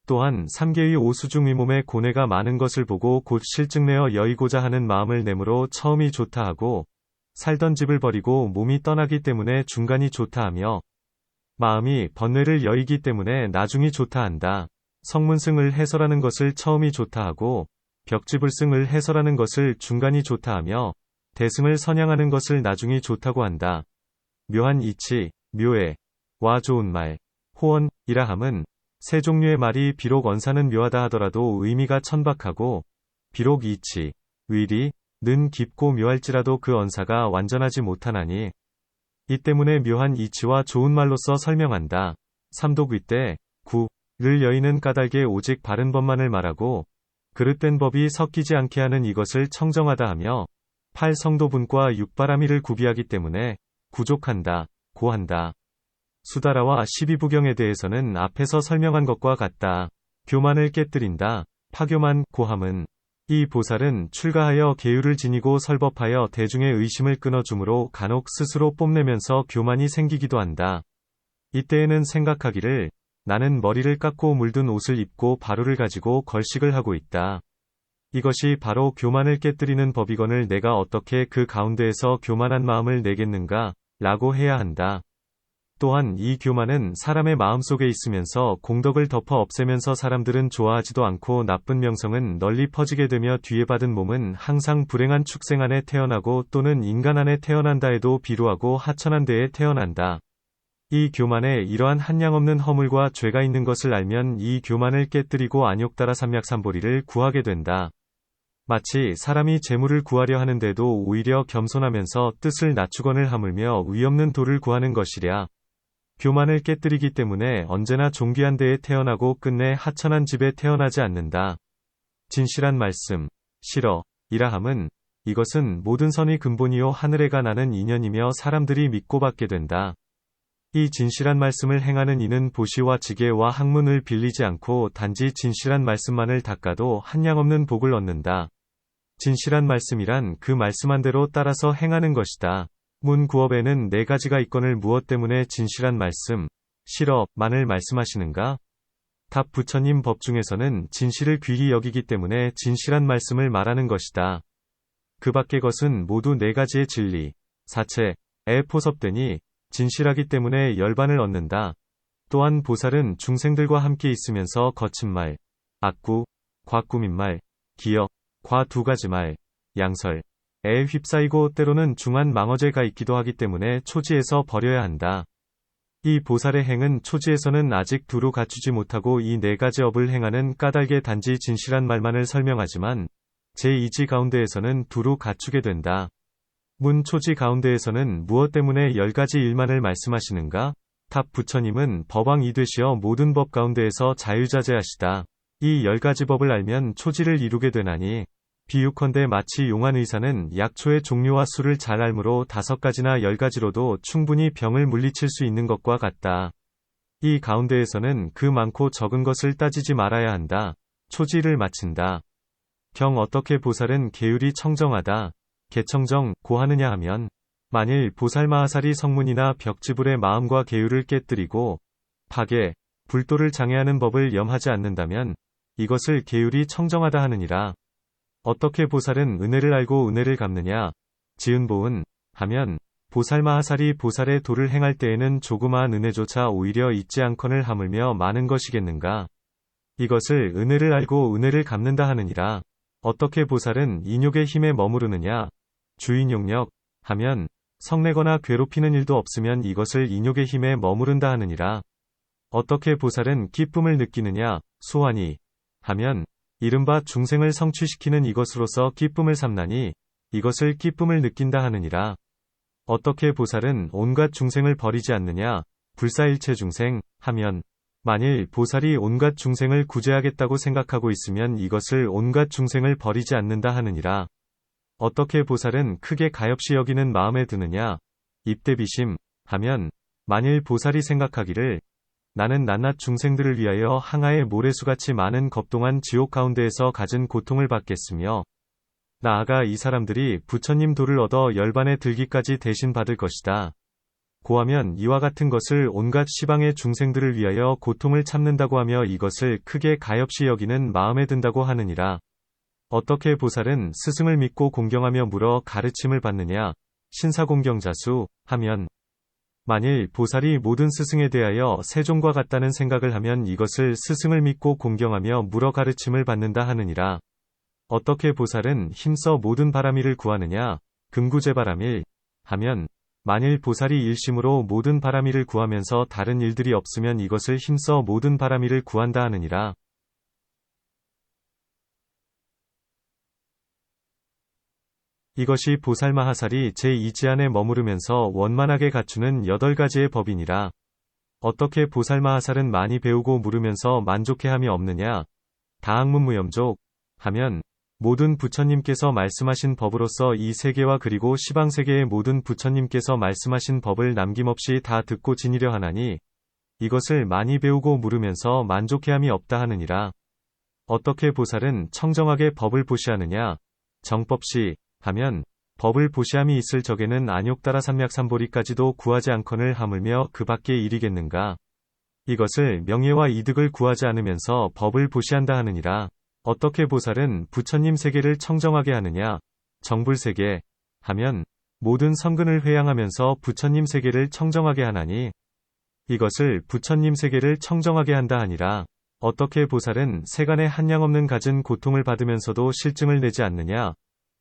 또한 삼계의 오수중 위몸에 고뇌가 많은 것을 보고 곧 실증내어 여의고자 하는 마음을 내므로 처음이 좋다 하고 살던 집을 버리고 몸이 떠나기 때문에 중간이 좋다 하며 마음이 번뇌를 여의기 때문에 나중이 좋다 한다. 성문승을 해설하는 것을 처음이 좋다 하고 벽지불승을 해설하는 것을 중간이 좋다 하며 대승을 선양하는 것을 나중이 좋다고 한다. 묘한 이치, 묘해, 와 좋은 말, 호언이라 함은 세 종류의 말이 비록 언사는 묘하다 하더라도 의미가 천박하고 비록 이치, 위리, 는 깊고 묘할지라도 그 언사가 완전하지 못하나니 이 때문에 묘한 이치와 좋은 말로써 설명한다. 삼독위 때 구를 여의는 까닭에 오직 바른 법만을 말하고 그릇된 법이 섞이지 않게 하는 이것을 청정하다 하며 팔성도분과 육바라밀을 구비하기 때문에 구족한다, 고한다. 수다라와 십이부경에 대해서는 앞에서 설명한 것과 같다. 교만을 깨뜨린다. 파교만, 고함은 이 보살은 출가하여 계율을 지니고 설법하여 대중의 의심을 끊어주므로 간혹 스스로 뽐내면서 교만이 생기기도 한다. 이때에는 생각하기를 나는 머리를 깎고 물든 옷을 입고 바루를 가지고 걸식을 하고 있다. 이것이 바로 교만을 깨뜨리는 법이거늘 내가 어떻게 그 가운데에서 교만한 마음을 내겠는가 라고 해야 한다. 또한 이 교만은 사람의 마음속에 있으면서 공덕을 덮어 없애면서 사람들은 좋아하지도 않고 나쁜 명성은 널리 퍼지게 되며 뒤에 받은 몸은 항상 불행한 축생 안에 태어나고 또는 인간 안에 태어난다 해도 비루하고 하천한 데에 태어난다. 이 교만에 이러한 한량없는 허물과 죄가 있는 것을 알면 이 교만을 깨뜨리고 안욕따라 삼약삼보리를 구하게 된다. 마치 사람이 재물을 구하려 하는데도 오히려 겸손하면서 뜻을 낮추거늘 하물며 위없는 도를 구하는 것이랴. 교만을 깨뜨리기 때문에 언제나 존귀한 데에 태어나고 끝내 하천한 집에 태어나지 않는다. 진실한 말씀, 실어, 이라 함은 이것은 모든 선의 근본이요 하늘에가 나는 인연이며 사람들이 믿고 받게 된다. 이 진실한 말씀을 행하는 이는 보시와 지게와 학문을 빌리지 않고 단지 진실한 말씀만을 닦아도 한량없는 복을 얻는다. 진실한 말씀이란 그 말씀한 대로 따라서 행하는 것이다. 문구업에는 네 가지가 있거늘 무엇 때문에 진실한 말씀, 실어만을 말씀하시는가? 답 부처님 법 중에서는 진실을 귀히 여기기 때문에 진실한 말씀을 말하는 것이다. 그 밖의 것은 모두 네 가지의 진리, 사체에 포섭되니 진실하기 때문에 열반을 얻는다. 또한 보살은 중생들과 함께 있으면서 거친 말, 악구, 과꾸민 말, 기역, 과 두 가지 말, 양설에 휩싸이고 때로는 중한 망어제가 있기도 하기 때문에 초지에서 버려야 한다. 이 보살의 행은 초지에서는 아직 두루 갖추지 못하고 이 네 가지 업을 행하는 까닭에 단지 진실한 말만을 설명하지만 제2지 가운데에서는 두루 갖추게 된다. 문 초지 가운데에서는 무엇 때문에 10가지 일만을 말씀하시는가? 답 부처님은 법왕이 되시어 모든 법 가운데에서 자유자재하시다. 이 10가지 법을 알면 초지를 이루게 되나니 비유컨대 마치 용한 의사는 약초의 종류와 수를 잘 알므로 5가지나 10가지로도 충분히 병을 물리칠 수 있는 것과 같다. 이 가운데에서는 그 많고 적은 것을 따지지 말아야 한다. 초지를 마친다. 경 어떻게 보살은 계율이 청정하다. 개청정, 고하느냐 하면 만일 보살마하살이 성문이나 벽지불의 마음과 계율을 깨뜨리고 파괴, 불도를 장애하는 법을 염하지 않는다면 이것을 계율이 청정하다 하느니라. 어떻게 보살은 은혜를 알고 은혜를 갚느냐? 지은보은 하면 보살마하살이 보살의 도를 행할 때에는 조그마한 은혜조차 오히려 잊지 않거늘 하물며 많은 것이겠는가? 이것을 은혜를 알고 은혜를 갚는다 하느니라. 어떻게 보살은 인욕의 힘에 머무르느냐? 주인욕력 하면 성내거나 괴롭히는 일도 없으면 이것을 인욕의 힘에 머무른다 하느니라. 어떻게 보살은 기쁨을 느끼느냐? 소환이 하면 이른바 중생을 성취시키는 이것으로서 기쁨을 삼나니 이것을 기쁨을 느낀다 하느니라. 어떻게 보살은 온갖 중생을 버리지 않느냐? 불사일체 중생 하면 만일 보살이 온갖 중생을 구제하겠다고 생각하고 있으면 이것을 온갖 중생을 버리지 않는다 하느니라. 어떻게 보살은 크게 가엾이 여기는 마음에 드느냐? 입대비심 하면 만일 보살이 생각하기를 나는 낱낱 중생들을 위하여 항아의 모래수같이 많은 겁동한 지옥 가운데에서 갖은 고통을 받겠으며 나아가 이 사람들이 부처님 도를 얻어 열반에 들기까지 대신 받을 것이다. 고하면 이와 같은 것을 온갖 시방의 중생들을 위하여 고통을 참는다고 하며 이것을 크게 가엾이 여기는 마음에 든다고 하느니라. 어떻게 보살은 스승을 믿고 공경하며 물어 가르침을 받느냐? 신사공경자수 하면 만일 보살이 모든 스승에 대하여 세종과 같다는 생각을 하면 이것을 스승을 믿고 공경하며 물어 가르침을 받는다 하느니라. 어떻게 보살은 힘써 모든 바라미를 구하느냐? 금구제바라밀 하면 만일 보살이 일심으로 모든 바라미를 구하면서 다른 일들이 없으면 이것을 힘써 모든 바라미를 구한다 하느니라. 이것이 보살마하살이 제2지 안에 머무르면서 원만하게 갖추는 8가지의 법이니라. 어떻게 보살마하살은 많이 배우고 물으면서 만족해함이 없느냐? 다학문무염족 하면 모든 부처님께서 말씀하신 법으로서 이 세계와 그리고 시방세계의 모든 부처님께서 말씀하신 법을 남김없이 다 듣고 지니려 하나니 이것을 많이 배우고 물으면서 만족해함이 없다 하느니라. 어떻게 보살은 청정하게 법을 보시하느냐? 정법시 하면 법을 보시함이 있을 적에는 안욕따라 삼맥삼보리까지도 구하지 않거늘 하물며 그 밖의 일이겠는가? 이것을 명예와 이득을 구하지 않으면서 법을 보시한다 하느니라. 어떻게 보살은 부처님 세계를 청정하게 하느냐? 정불세계 하면 모든 성근을 회양하면서 부처님 세계를 청정하게 하나니 이것을 부처님 세계를 청정하게 한다 하니라. 어떻게 보살은 세간에 한량없는 갖은 고통을 받으면서도 실증을 내지 않느냐?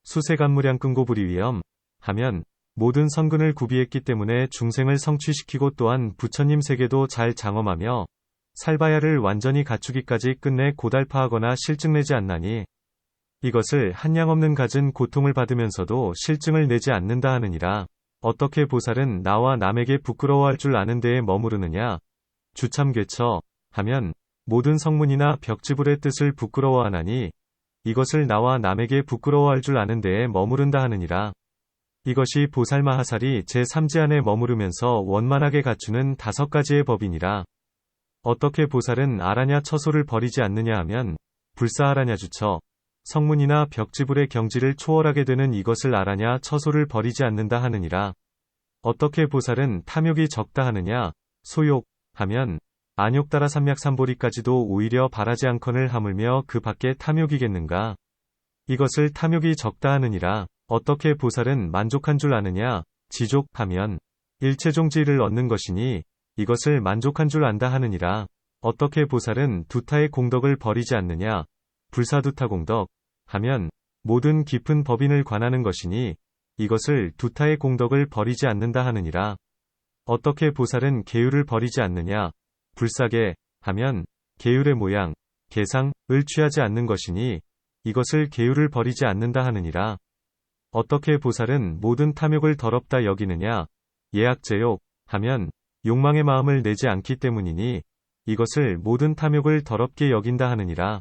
수세간무량 끈고불이위엄 하면 모든 성근을 구비했기 때문에 중생을 성취시키고 또한 부처님 세계도 잘 장엄하며 살바야를 완전히 갖추기까지 끝내 고달파하거나 실증내지 않나니 이것을 한량없는 갖은 고통을 받으면서도 실증을 내지 않는다 하느니라. 어떻게 보살은 나와 남에게 부끄러워할 줄 아는 데에 머무르느냐? 주참괴처 하면 모든 성문이나 벽지불의 뜻을 부끄러워하나니 이것을 나와 남에게 부끄러워할 줄 아는 데에 머무른다 하느니라. 이것이 보살마하살이 제3지 안에 머무르면서 원만하게 갖추는 5가지의 법이니라. 어떻게 보살은 아라냐 처소를 버리지 않느냐 하면 불사아라냐 주처 성문이나 벽지불의 경지를 초월하게 되는 이것을 아라냐 처소를 버리지 않는다 하느니라. 어떻게 보살은 탐욕이 적다 하느냐? 소욕 하면 안욕따라 삼맥삼보리까지도 오히려 바라지 않거늘 하물며 그 밖에 탐욕이겠는가. 이것을 탐욕이 적다 하느니라. 어떻게 보살은 만족한 줄 아느냐. 지족하면 일체종지를 얻는 것이니 이것을 만족한 줄 안다 하느니라. 어떻게 보살은 두타의 공덕을 버리지 않느냐. 불사두타 공덕 하면 모든 깊은 법인을 관하는 것이니 이것을 두타의 공덕을 버리지 않는다 하느니라. 어떻게 보살은 계율을 버리지 않느냐. 불사계 하면 계율의 모양, 계상을 취하지 않는 것이니 이것을 계율을 버리지 않는다 하느니라. 어떻게 보살은 모든 탐욕을 더럽다 여기느냐. 예악제욕 하면 욕망의 마음을 내지 않기 때문이니 이것을 모든 탐욕을 더럽게 여긴다 하느니라.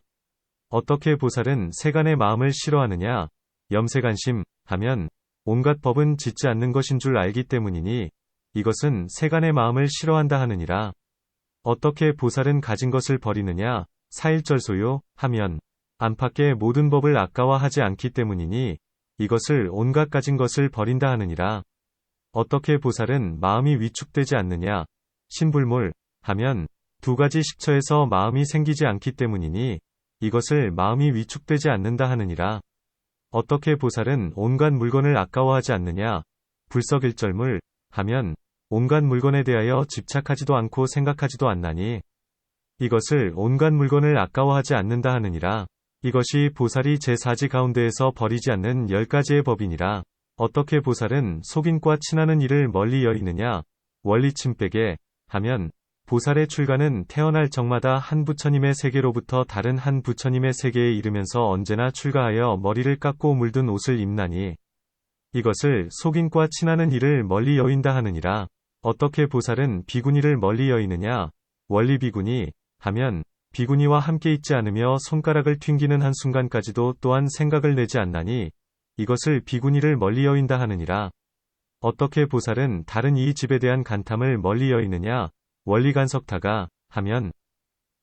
어떻게 보살은 세간의 마음을 싫어하느냐. 염세간심 하면 온갖 법은 짓지 않는 것인 줄 알기 때문이니 이것은 세간의 마음을 싫어한다 하느니라. 어떻게 보살은 가진 것을 버리느냐. 사일절소요 하면 안팎의 모든 법을 아까워하지 않기 때문이니 이것을 온갖 가진 것을 버린다 하느니라. 어떻게 보살은 마음이 위축되지 않느냐. 신불몰 하면 두 가지 식처에서 마음이 생기지 않기 때문이니 이것을 마음이 위축되지 않는다 하느니라. 어떻게 보살은 온갖 물건을 아까워하지 않느냐. 불석일절물 하면 온갖 물건에 대하여 집착하지도 않고 생각하지도 않나니 이것을 온갖 물건을 아까워하지 않는다 하느니라. 이것이 보살이 제4지 가운데에서 버리지 않는 10가지의 법이니라. 어떻게 보살은 속인과 친하는 일을 멀리 여의느냐. 원리침빼게 하면 보살의 출가는 태어날 적마다 한 부처님의 세계로부터 다른 한 부처님의 세계에 이르면서 언제나 출가하여 머리를 깎고 물든 옷을 입나니 이것을 속인과 친하는 일을 멀리 여인다 하느니라. 어떻게 보살은 비구니를 멀리 여이느냐. 원리비구니 하면 비구니와 함께 있지 않으며 손가락을 튕기는 한순간까지도 또한 생각을 내지 않나니 이것을 비구니를 멀리 여인다 하느니라. 어떻게 보살은 다른 이 집에 대한 간탐을 멀리 여이느냐. 원리간석타가 하면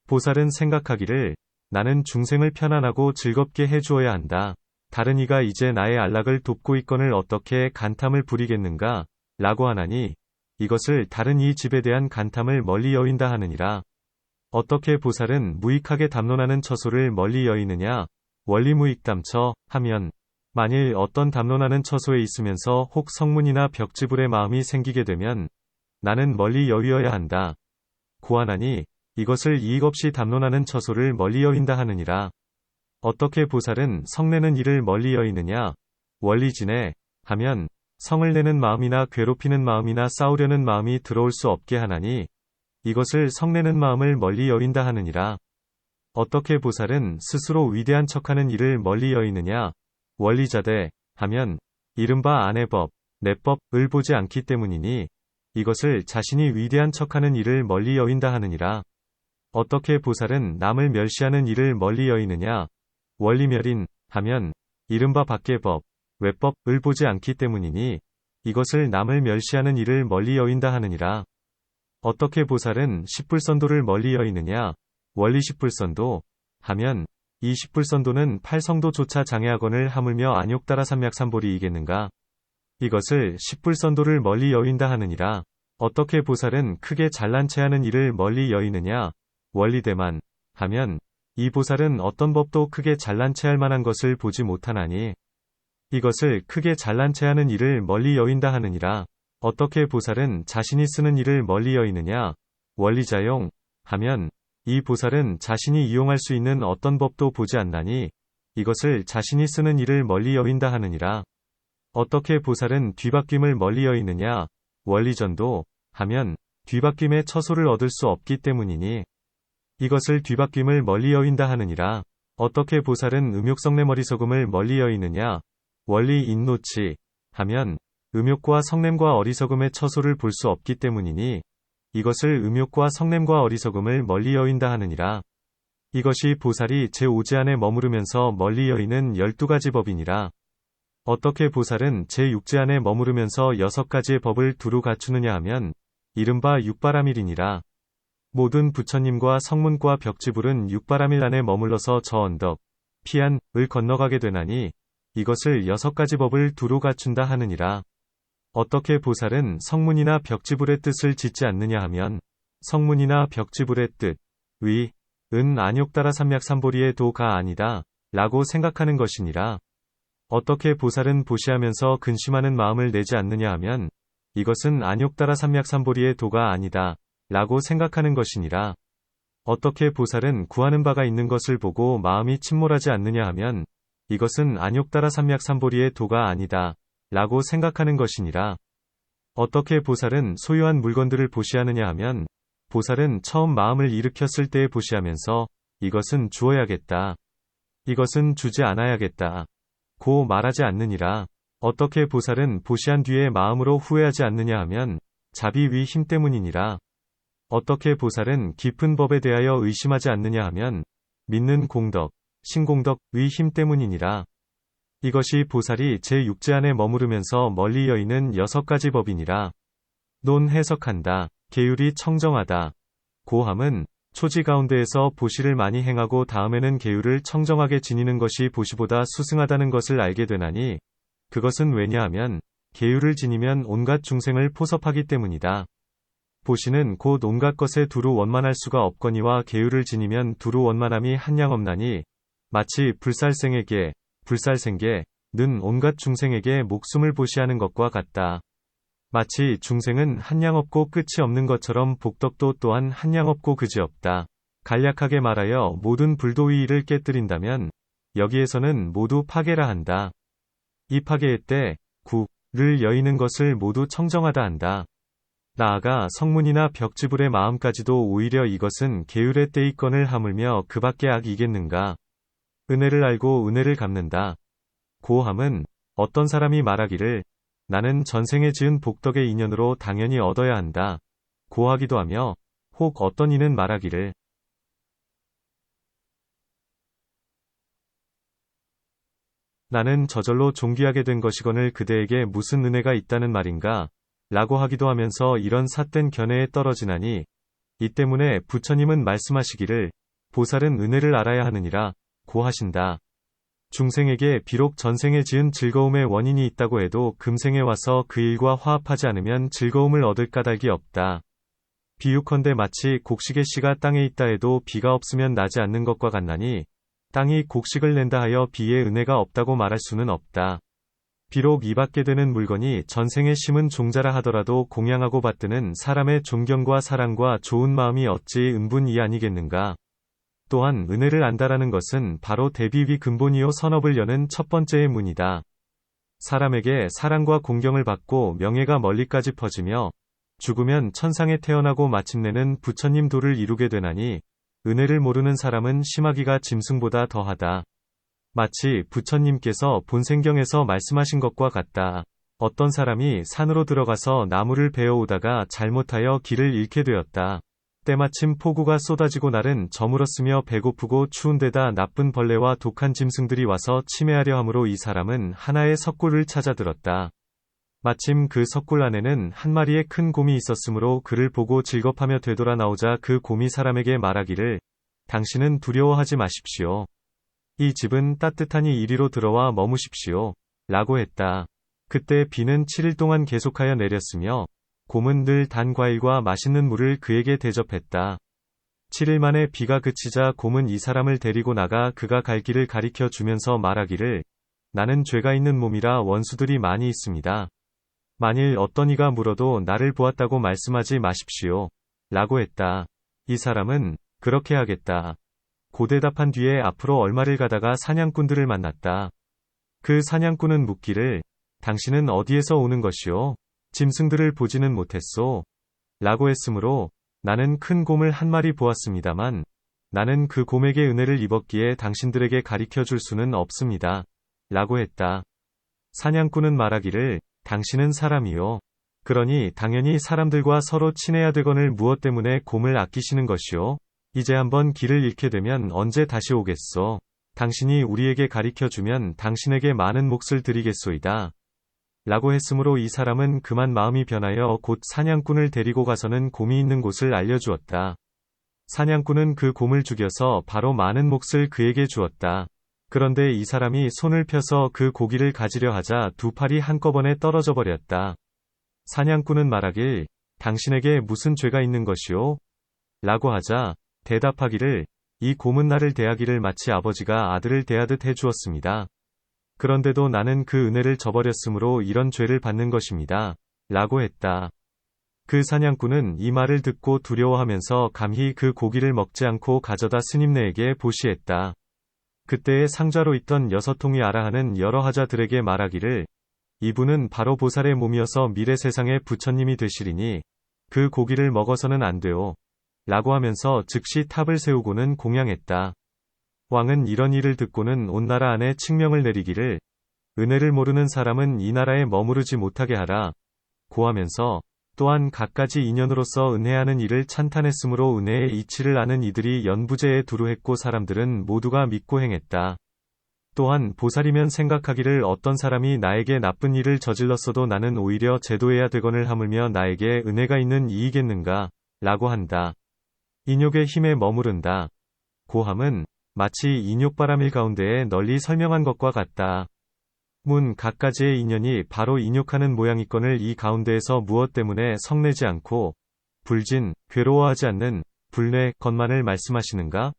보살은 생각하기를 나는 중생을 편안하고 즐겁게 해주어야 한다. 다른 이가 이제 나의 안락을 돕고 있거늘 어떻게 간탐을 부리겠는가 라고 하나니 이것을 다른 이 집에 대한 간탐을 멀리 여인다 하느니라. 어떻게 보살은 무익하게 담론하는 처소를 멀리 여이느냐. 원리무익담처 하면 만일 어떤 담론하는 처소에 있으면서 혹 성문이나 벽지불의 마음이 생기게 되면 나는 멀리 여위어야 한다. 고하나니 이것을 이익 없이 담론하는 처소를 멀리 여인다 하느니라. 어떻게 보살은 성내는 일을 멀리 여이느냐. 원리진해 하면 성을 내는 마음이나 괴롭히는 마음이나 싸우려는 마음이 들어올 수 없게 하나니 이것을 성내는 마음을 멀리 여인다 하느니라. 어떻게 보살은 스스로 위대한 척하는 일을 멀리 여이느냐. 원리자대 하면 이른바 아내법, 내법을 보지 않기 때문이니 이것을 자신이 위대한 척하는 일을 멀리 여인다 하느니라. 어떻게 보살은 남을 멸시하는 일을 멀리 여이느냐. 원리멸인 하면 이른바 밖의법, 외법을 보지 않기 때문이니 이것을 남을 멸시하는 일을 멀리 여인다 하느니라. 어떻게 보살은 십불선도를 멀리 여이느냐. 원리십불선도 하면 이 십불선도는 팔성도조차 장애하거늘 하물며 안욕따라 삼맥삼보리이겠는가. 이것을 십불선도를 멀리 여인다 하느니라. 어떻게 보살은 크게 잘난 체하는 일을 멀리 여이느냐. 원리대만 하면 이 보살은 어떤 법도 크게 잘난 체할 만한 것을 보지 못하나니 이것을 크게 잘난 체하는 일을 멀리 여인다 하느니라. 어떻게 보살은 자신이 쓰는 일을 멀리 여이느냐. 원리자용 하면 이 보살은 자신이 이용할 수 있는 어떤 법도 보지 않나니 이것을 자신이 쓰는 일을 멀리 여인다 하느니라. 어떻게 보살은 뒤바뀜을 멀리 여이느냐. 원리전도 하면 뒤바뀜의 처소를 얻을 수 없기 때문이니 이것을 뒤바뀜을 멀리 여인다 하느니라. 어떻게 보살은 음욕성내 머리석음을 멀리 여이느냐. 원리 인노치 하면 음욕과 성냄과 어리석음의 처소를 볼 수 없기 때문이니 이것을 음욕과 성냄과 어리석음을 멀리 여인다 하느니라. 이것이 보살이 제5지 안에 머무르면서 멀리 여이는 12가지 법이니라. 어떻게 보살은 제6지 안에 머무르면서 6가지의 법을 두루 갖추느냐 하면 이른바 육바라밀이니라. 모든 부처님과 성문과 벽지불은 육바라밀 안에 머물러서 저 언덕, 피안을 건너가게 되나니 이것을 6가지 법을 두루 갖춘다 하느니라. 어떻게 보살은 성문이나 벽지불의 뜻을 짓지 않느냐 하면 성문이나 벽지불의 뜻, 위, 은 안욕따라 삼약삼보리의 도가 아니다, 라고 생각하는 것이니라. 어떻게 보살은 보시하면서 근심하는 마음을 내지 않느냐 하면, 이것은 안욕따라 삼약삼보리의 도가 아니다, 라고 생각하는 것이니라. 어떻게 보살은 구하는 바가 있는 것을 보고 마음이 침몰하지 않느냐 하면, 이것은 안욕따라 삼약삼보리의 도가 아니다, 라고 생각하는 것이니라. 어떻게 보살은 소유한 물건들을 보시하느냐 하면, 보살은 처음 마음을 일으켰을 때에 보시하면서, 이것은 주어야겠다. 이것은 주지 않아야겠다. 고 말하지 않느니라. 어떻게 보살은 보시한 뒤에 마음으로 후회하지 않느냐 하면, 자비 위 힘 때문이니라. 어떻게 보살은 깊은 법에 대하여 의심하지 않느냐 하면, 믿는 공덕, 신공덕 위 힘 때문이니라. 이것이 보살이 제6제 안에 머무르면서 멀리 여의는 6가지 법이니라. 논 해석한다. 계율이 청정하다. 고함은 초지 가운데에서 보시를 많이 행하고 다음에는 계율을 청정하게 지니는 것이 보시보다 수승하다는 것을 알게 되나니, 그것은 왜냐하면 계율을 지니면 온갖 중생을 포섭하기 때문이다. 보시는 곧 온갖 것에 두루 원만할 수가 없거니와 계율을 지니면 두루 원만함이 한량 없나니, 마치 불살생에게, 불살생게, 는 온갖 중생에게 목숨을 보시하는 것과 같다. 마치 중생은 한량 없고 끝이 없는 것처럼 복덕도 또한 한량 없고 그지 없다. 간략하게 말하여 모든 불도의의를 깨뜨린다면, 여기에서는 모두 파괴라 한다. 이 파괴의 때, 를 여의는 것을 모두 청정하다 한다. 나아가 성문이나 벽지불의 마음까지도 오히려 이것은 계율의 때의 건을 하물며 그 밖에 악이겠는가. 은혜를 알고 은혜를 갚는다. 고함은 어떤 사람이 말하기를, 나는 전생에 지은 복덕의 인연으로 당연히 얻어야 한다. 고하기도 하며, 혹 어떤 이는 말하기를, 나는 저절로 존귀하게 된 것이거늘 그대에게 무슨 은혜가 있다는 말인가? 라고 하기도 하면서 이런 삿된 견해에 떨어지나니, 이 때문에 부처님은 말씀하시기를, 보살은 은혜를 알아야 하느니라, 고 하신다. 중생에게 비록 전생에 지은 즐거움의 원인이 있다고 해도 금생에 와서 그 일과 화합하지 않으면 즐거움을 얻을 까닭이 없다. 비유컨대 마치 곡식의 씨가 땅에 있다 해도 비가 없으면 나지 않는 것과 같나니, 땅이 곡식을 낸다 하여 비의 은혜가 없다고 말할 수는 없다. 비록 이받게 되는 물건이 전생에 심은 종자라 하더라도 공양하고 받드는 사람의 존경과 사랑과 좋은 마음이 어찌 은분이 아니겠는가. 또한 은혜를 안다라는 것은 바로 대비위 근본이요 선업을 여는 첫 번째의 문이다. 사람에게 사랑과 공경을 받고 명예가 멀리까지 퍼지며 죽으면 천상에 태어나고 마침내는 부처님 도를 이루게 되나니, 은혜를 모르는 사람은 심하기가 짐승보다 더하다. 마치 부처님께서 본생경에서 말씀하신 것과 같다. 어떤 사람이 산으로 들어가서 나무를 베어오다가 잘못하여 길을 잃게 되었다. 때마침 폭우가 쏟아지고 날은 저물었으며 배고프고 추운 데다 나쁜 벌레와 독한 짐승들이 와서 침해하려 하므로 이 사람은 하나의 석굴을 찾아 들었다. 마침 그 석굴 안에는 한 마리의 큰 곰이 있었으므로 그를 보고 질겁하며 되돌아 나오자 그 곰이 사람에게 말하기를, 당신은 두려워하지 마십시오. 이 집은 따뜻하니 이리로 들어와 머무십시오. 라고 했다. 그때 비는 7일 동안 계속하여 내렸으며, 곰은 늘 단 과일과 맛있는 물을 그에게 대접했다. 7일 만에 비가 그치자 곰은 이 사람을 데리고 나가 그가 갈 길을 가리켜 주면서 말하기를, 나는 죄가 있는 몸이라 원수들이 많이 있습니다. 만일 어떤 이가 물어도 나를 보았다고 말씀하지 마십시오. 라고 했다. 이 사람은, 그렇게 하겠다. 고 대답한 뒤에 앞으로 얼마를 가다가 사냥꾼들을 만났다. 그 사냥꾼은 묻기를, 당신은 어디에서 오는 것이오? 짐승들을 보지는 못했소. 라고 했으므로, 나는 큰 곰을 한 마리 보았습니다만, 나는 그 곰에게 은혜를 입었기에 당신들에게 가리켜 줄 수는 없습니다. 라고 했다. 사냥꾼은 말하기를, 당신은 사람이요. 그러니 당연히 사람들과 서로 친해야 되거늘 무엇 때문에 곰을 아끼시는 것이오? 이제 한번 길을 잃게 되면 언제 다시 오겠소? 당신이 우리에게 가리켜 주면 당신에게 많은 몫을 드리겠소이다. 라고 했으므로 이 사람은 그만 마음이 변하여 곧 사냥꾼을 데리고 가서는 곰이 있는 곳을 알려주었다. 사냥꾼은 그 곰을 죽여서 바로 많은 몫을 그에게 주었다. 그런데 이 사람이 손을 펴서 그 고기를 가지려 하자 두 팔이 한꺼번에 떨어져 버렸다. 사냥꾼은 말하길, 당신에게 무슨 죄가 있는 것이오? 라고 하자 대답하기를 이 곰은 나를 대하기를 마치 아버지가 아들을 대하듯 해주었습니다. 그런데도 나는 그 은혜를 저버렸으므로 이런 죄를 받는 것입니다. 라고 했다. 그 사냥꾼은 이 말을 듣고 두려워하면서 감히 그 고기를 먹지 않고 가져다 스님네에게 보시했다. 그때에 상좌로 있던 6통이 아라하는 여러 하자들에게 말하기를 이분은 바로 보살의 몸이어서 미래 세상의 부처님이 되시리니 그 고기를 먹어서는 안 돼요. 라고 하면서 즉시 탑을 세우고는 공양했다. 왕은 이런 일을 듣고는 온 나라 안에 칙명을 내리기를 은혜를 모르는 사람은 이 나라에 머무르지 못하게 하라. 고하면서 또한 갖가지 인연으로서 은혜하는 이를 찬탄했으므로 은혜의 이치를 아는 이들이 연부제에 두루 했고 사람들은 모두가 믿고 행했다. 또한 보살이면 생각하기를 어떤 사람이 나에게 나쁜 일을 저질렀어도 나는 오히려 제도해야 되거늘 하물며 나에게 은혜가 있는 이이겠는가 라고 한다. 인욕의 힘에 머무른다. 고함은 마치 인욕바람일 가운데에 널리 설명한 것과 같다. 문 갖가지의 인연이 바로 인욕하는 모양이거늘 이 가운데에서 무엇 때문에 성내지 않고 불진, 괴로워하지 않는 불뇌 것만을 말씀하시는가?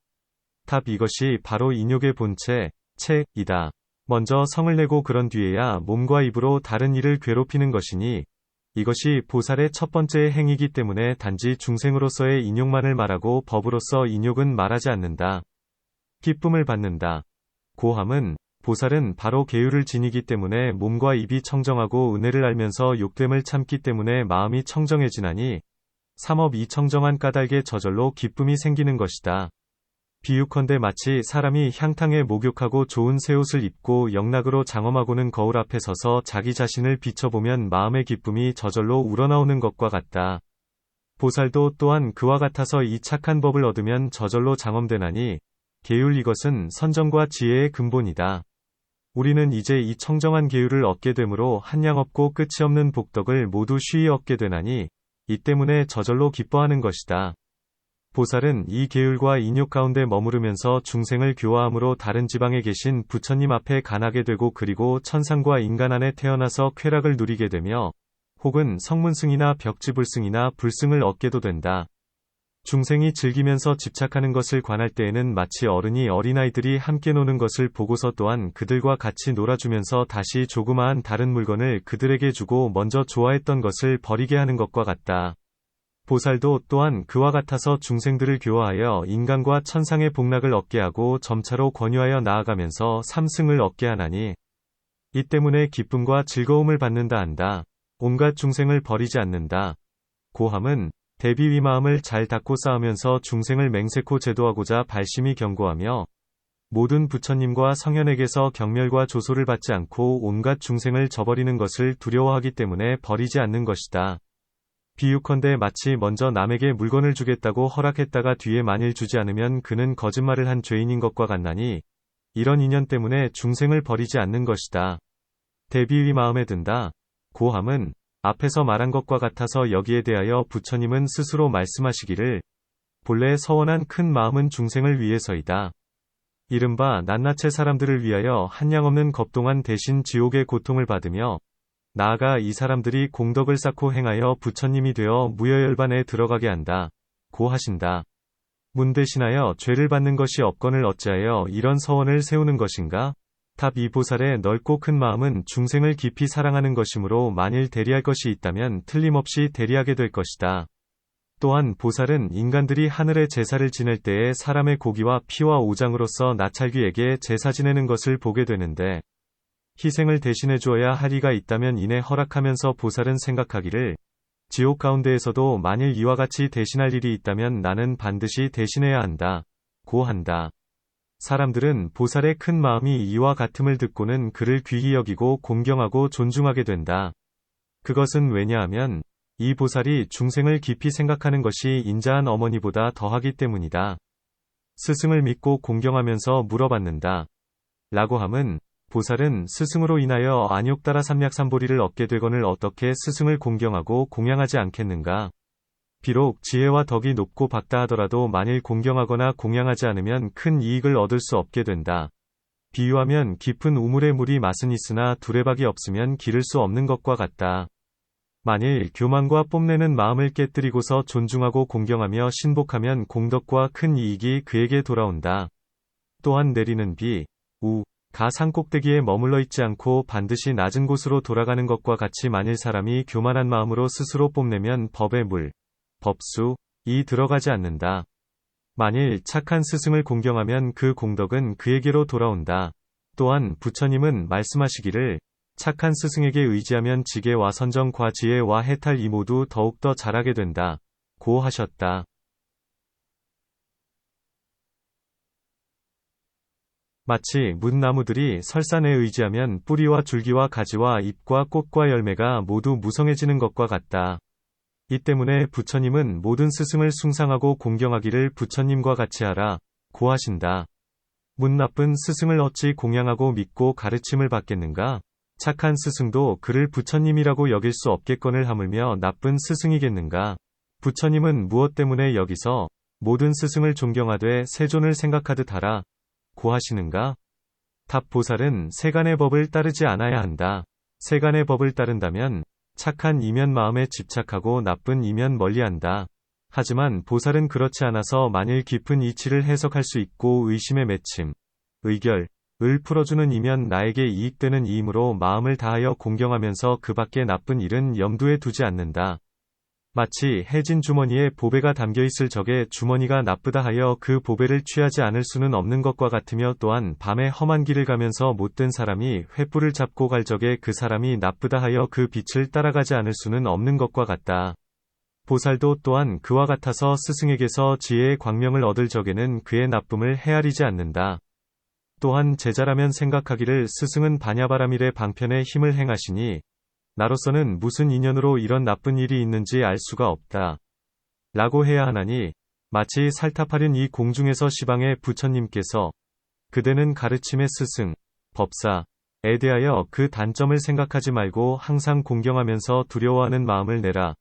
답 이것이 바로 인욕의 본체, 체이다. 먼저 성을 내고 그런 뒤에야 몸과 입으로 다른 이를 괴롭히는 것이니 이것이 보살의 첫 번째 행위이기 때문에 단지 중생으로서의 인욕만을 말하고 법으로서 인욕은 말하지 않는다. 기쁨을 받는다. 고함은 보살은 바로 계율을 지니기 때문에 몸과 입이 청정하고 은혜를 알면서 욕됨을 참기 때문에 마음이 청정해지나니 삼업 이 청정한 까닭에 저절로 기쁨이 생기는 것이다. 비유컨대 마치 사람이 향탕에 목욕하고 좋은 새 옷을 입고 영락으로 장엄하고는 거울 앞에 서서 자기 자신을 비춰보면 마음의 기쁨이 저절로 우러나오는 것과 같다. 보살도 또한 그와 같아서 이 착한 법을 얻으면 저절로 장엄되나니 계율 이것은 선정과 지혜의 근본이다. 우리는 이제 이 청정한 계율을 얻게 되므로 한량 없고 끝이 없는 복덕을 모두 쉬이 얻게 되나니 이 때문에 저절로 기뻐하는 것이다. 보살은 이 계율과 인욕 가운데 머무르면서 중생을 교화함으로 다른 지방에 계신 부처님 앞에 간하게 되고 그리고 천상과 인간 안에 태어나서 쾌락을 누리게 되며 혹은 성문승이나 벽지불승이나 불승을 얻게도 된다. 중생이 즐기면서 집착하는 것을 관할 때에는 마치 어른이 어린아이들이 함께 노는 것을 보고서 또한 그들과 같이 놀아주면서 다시 조그마한 다른 물건을 그들에게 주고 먼저 좋아했던 것을 버리게 하는 것과 같다. 보살도 또한 그와 같아서 중생들을 교화하여 인간과 천상의 복락을 얻게 하고 점차로 권유하여 나아가면서 삼승을 얻게 하나니 이 때문에 기쁨과 즐거움을 받는다 한다. 온갖 중생을 버리지 않는다. 고함은 대비위 마음을 잘 닫고 싸우면서 중생을 맹세코 제도하고자 발심이 경고하며 모든 부처님과 성현에게서 경멸과 조소를 받지 않고 온갖 중생을 저버리는 것을 두려워하기 때문에 버리지 않는 것이다. 비유컨대 마치 먼저 남에게 물건을 주겠다고 허락했다가 뒤에 만일 주지 않으면 그는 거짓말을 한 죄인인 것과 같나니 이런 인연 때문에 중생을 버리지 않는 것이다. 대비위 마음에 든다. 고함은 앞에서 말한 것과 같아서 여기에 대하여 부처님은 스스로 말씀하시기를 본래 서원한 큰 마음은 중생을 위해서이다. 이른바 낱낱의 사람들을 위하여 한량없는 겁동안 대신 지옥의 고통을 받으며 나아가 이 사람들이 공덕을 쌓고 행하여 부처님이 되어 무여열반에 들어가게 한다. 고 하신다. 문 대신하여 죄를 받는 것이 없거늘 어찌하여 이런 서원을 세우는 것인가? 답 이 보살의 넓고 큰 마음은 중생을 깊이 사랑하는 것이므로 만일 대리할 것이 있다면 틀림없이 대리하게 될 것이다. 또한 보살은 인간들이 하늘에 제사를 지낼 때에 사람의 고기와 피와 오장으로서 나찰귀에게 제사 지내는 것을 보게 되는데 희생을 대신해 주어야 할 이가 있다면 이내 허락하면서 보살은 생각하기를 지옥 가운데에서도 만일 이와 같이 대신할 일이 있다면 나는 반드시 대신해야 한다. 고 한다. 사람들은 보살의 큰 마음이 이와 같음을 듣고는 그를 귀히 여기고 공경하고 존중하게 된다. 그것은 왜냐하면 이 보살이 중생을 깊이 생각하는 것이 인자한 어머니보다 더하기 때문이다. 스승을 믿고 공경하면서 물어받는다. 라고 함은 보살은 스승으로 인하여 안욕따라 삼약삼보리를 얻게 되거늘 어떻게 스승을 공경하고 공양하지 않겠는가? 비록 지혜와 덕이 높고 박다 하더라도 만일 공경하거나 공양하지 않으면 큰 이익을 얻을 수 없게 된다. 비유하면 깊은 우물의 물이 맛은 있으나 두레박이 없으면 기를 수 없는 것과 같다. 만일 교만과 뽐내는 마음을 깨뜨리고서 존중하고 공경하며 신복하면 공덕과 큰 이익이 그에게 돌아온다. 또한 내리는 비, 우, 가 산꼭대기에 머물러 있지 않고 반드시 낮은 곳으로 돌아가는 것과 같이 만일 사람이 교만한 마음으로 스스로 뽐내면 법의 물, 법수, 이 들어가지 않는다. 만일 착한 스승을 공경하면 그 공덕은 그에게로 돌아온다. 또한 부처님은 말씀하시기를 착한 스승에게 의지하면 지계와 선정과 지혜와 해탈 이 모두 더욱더 잘하게 된다. 고 하셨다. 마치 뭇나무들이 설산에 의지하면 뿌리와 줄기와 가지와 잎과 꽃과 열매가 모두 무성해지는 것과 같다. 이 때문에 부처님은 모든 스승을 숭상하고 공경하기를 부처님과 같이 하라. 고 하신다. 문 나쁜 스승을 어찌 공양하고 믿고 가르침을 받겠는가? 착한 스승도 그를 부처님이라고 여길 수 없겠거늘 하물며 나쁜 스승이겠는가? 부처님은 무엇 때문에 여기서 모든 스승을 존경하되 세존을 생각하듯 하라. 고 하시는가? 답 보살은 세간의 법을 따르지 않아야 한다. 세간의 법을 따른다면 착한 이면 마음에 집착하고 나쁜 이면 멀리한다. 하지만 보살은 그렇지 않아서 만일 깊은 이치를 해석할 수 있고 의심의 맺힘, 의결, 을 풀어주는 이면 나에게 이익되는 이임으로 마음을 다하여 공경하면서 그 밖에 나쁜 일은 염두에 두지 않는다. 마치 해진 주머니에 보배가 담겨있을 적에 주머니가 나쁘다 하여 그 보배를 취하지 않을 수는 없는 것과 같으며 또한 밤에 험한 길을 가면서 못된 사람이 횃불을 잡고 갈 적에 그 사람이 나쁘다 하여 그 빛을 따라가지 않을 수는 없는 것과 같다. 보살도 또한 그와 같아서 스승에게서 지혜의 광명을 얻을 적에는 그의 나쁨을 헤아리지 않는다. 또한 제자라면 생각하기를 스승은 반야바라밀의 방편에 힘을 행하시니 나로서는 무슨 인연으로 이런 나쁜 일이 있는지 알 수가 없다. 라고 해야 하나니 마치 살타파륜 이 공중에서 시방의 부처님께서 그대는 가르침의 스승, 법사에 대하여 그 단점을 생각하지 말고 항상 공경하면서 두려워하는 마음을 내라.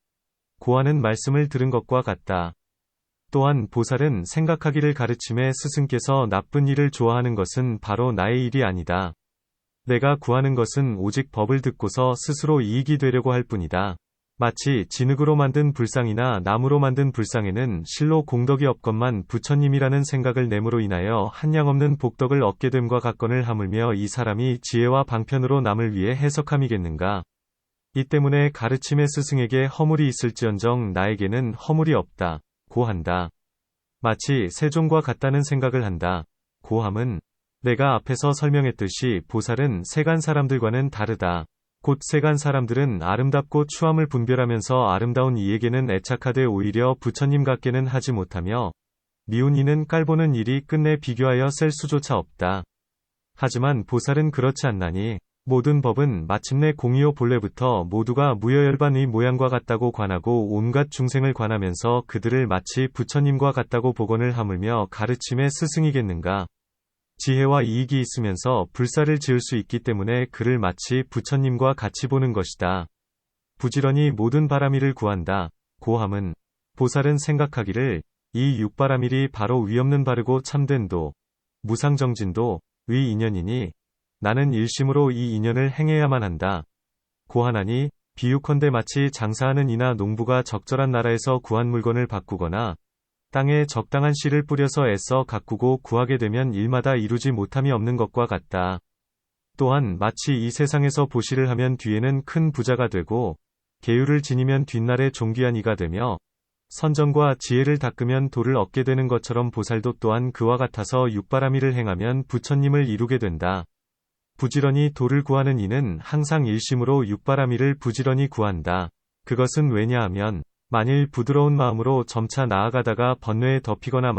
고하는 말씀을 들은 것과 같다. 또한 보살은 생각하기를 가르침의 스승께서 나쁜 일을 좋아하는 것은 바로 나의 일이 아니다. 내가 구하는 것은 오직 법을 듣고서 스스로 이익이 되려고 할 뿐이다. 마치 진흙으로 만든 불상이나 나무로 만든 불상에는 실로 공덕이 없건만 부처님이라는 생각을 내므로 인하여 한량없는 복덕을 얻게 됨과 같거늘 하물며 이 사람이 지혜와 방편으로 남을 위해 해석함이겠는가. 이 때문에 가르침의 스승에게 허물이 있을지언정 나에게는 허물이 없다. 고 한다. 마치 세종과 같다는 생각을 한다. 고함은 내가 앞에서 설명했듯이 보살은 세간 사람들과는 다르다. 곧 세간 사람들은 아름답고 추함을 분별하면서 아름다운 이에게는 애착하되 오히려 부처님 같게는 하지 못하며 미운 이는 깔보는 일이 끝내 비교하여 셀 수조차 없다. 하지만 보살은 그렇지 않나니 모든 법은 마침내 공이요 본래부터 모두가 무여열반의 모양과 같다고 관하고 온갖 중생을 관하면서 그들을 마치 부처님과 같다고 보거늘 하물며 가르침의 스승이겠는가. 지혜와 이익이 있으면서 불사를 지을 수 있기 때문에 그를 마치 부처님과 같이 보는 것이다. 부지런히 모든 바라밀을 구한다. 고함은 보살은 생각하기를 이 육바라밀이 바로 위없는 바르고 참된 도, 무상정진도, 의 인연이니 나는 일심으로 이 인연을 행해야만 한다. 고하나니 비유컨대 마치 장사하는 이나 농부가 적절한 나라에서 구한 물건을 바꾸거나 땅에 적당한 씨를 뿌려서 애써 가꾸고 구하게 되면 일마다 이루지 못함이 없는 것과 같다. 또한 마치 이 세상에서 보시를 하면 뒤에는 큰 부자가 되고 계율을 지니면 뒷날에 존귀한 이가 되며 선정과 지혜를 닦으면 도를 얻게 되는 것처럼 보살도 또한 그와 같아서 육바라밀을 행하면 부처님을 이루게 된다. 부지런히 도를 구하는 이는 항상 일심으로 육바라밀을 부지런히 구한다. 그것은 왜냐하면 만일 부드러운 마음으로 점차 나아가다가 번뇌에 덮이거나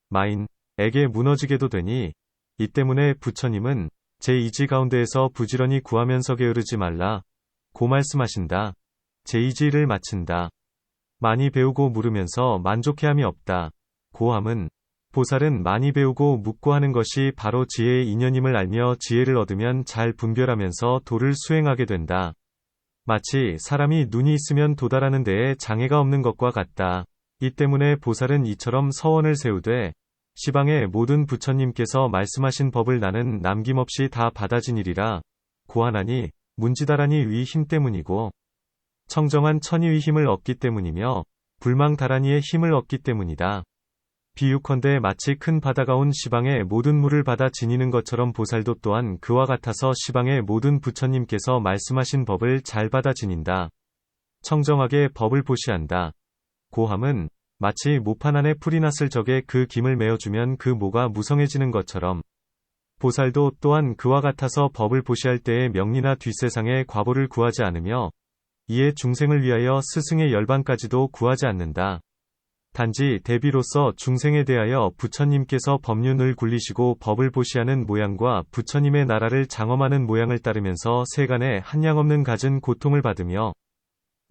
마인에게 무너지게도 되니 이 때문에 부처님은 제2지 가운데에서 부지런히 구하면서 게으르지 말라. 고 말씀하신다. 제2지를 마친다. 많이 배우고 물으면서 만족해함이 없다. 고함은 보살은 많이 배우고 묻고 하는 것이 바로 지혜의 인연임을 알며 지혜를 얻으면 잘 분별하면서 도를 수행하게 된다. 마치 사람이 눈이 있으면 도달하는 데에 장애가 없는 것과 같다. 이 때문에 보살은 이처럼 서원을 세우되 시방의 모든 부처님께서 말씀하신 법을 나는 남김없이 다 받아지니리라. 고하나니 문지다라니 위 힘 때문이고 청정한 천의의 힘을 얻기 때문이며 불망다란이의 힘을 얻기 때문이다. 비유컨대 마치 큰 바다가 온 시방의 모든 물을 받아 지니는 것처럼 보살도 또한 그와 같아서 시방의 모든 부처님께서 말씀하신 법을 잘 받아 지닌다. 청정하게 법을 보시한다. 고함은 마치 모판 안에 풀이 났을 적에 그 김을 메어주면 그 모가 무성해지는 것처럼 보살도 또한 그와 같아서 법을 보시할 때에 명리나 뒷세상의 과보를 구하지 않으며 이에 중생을 위하여 스승의 열반까지도 구하지 않는다. 단지 대비로서 중생에 대하여 부처님께서 법륜을 굴리시고 법을 보시하는 모양과 부처님의 나라를 장엄하는 모양을 따르면서 세간에 한량없는 갖은 고통을 받으며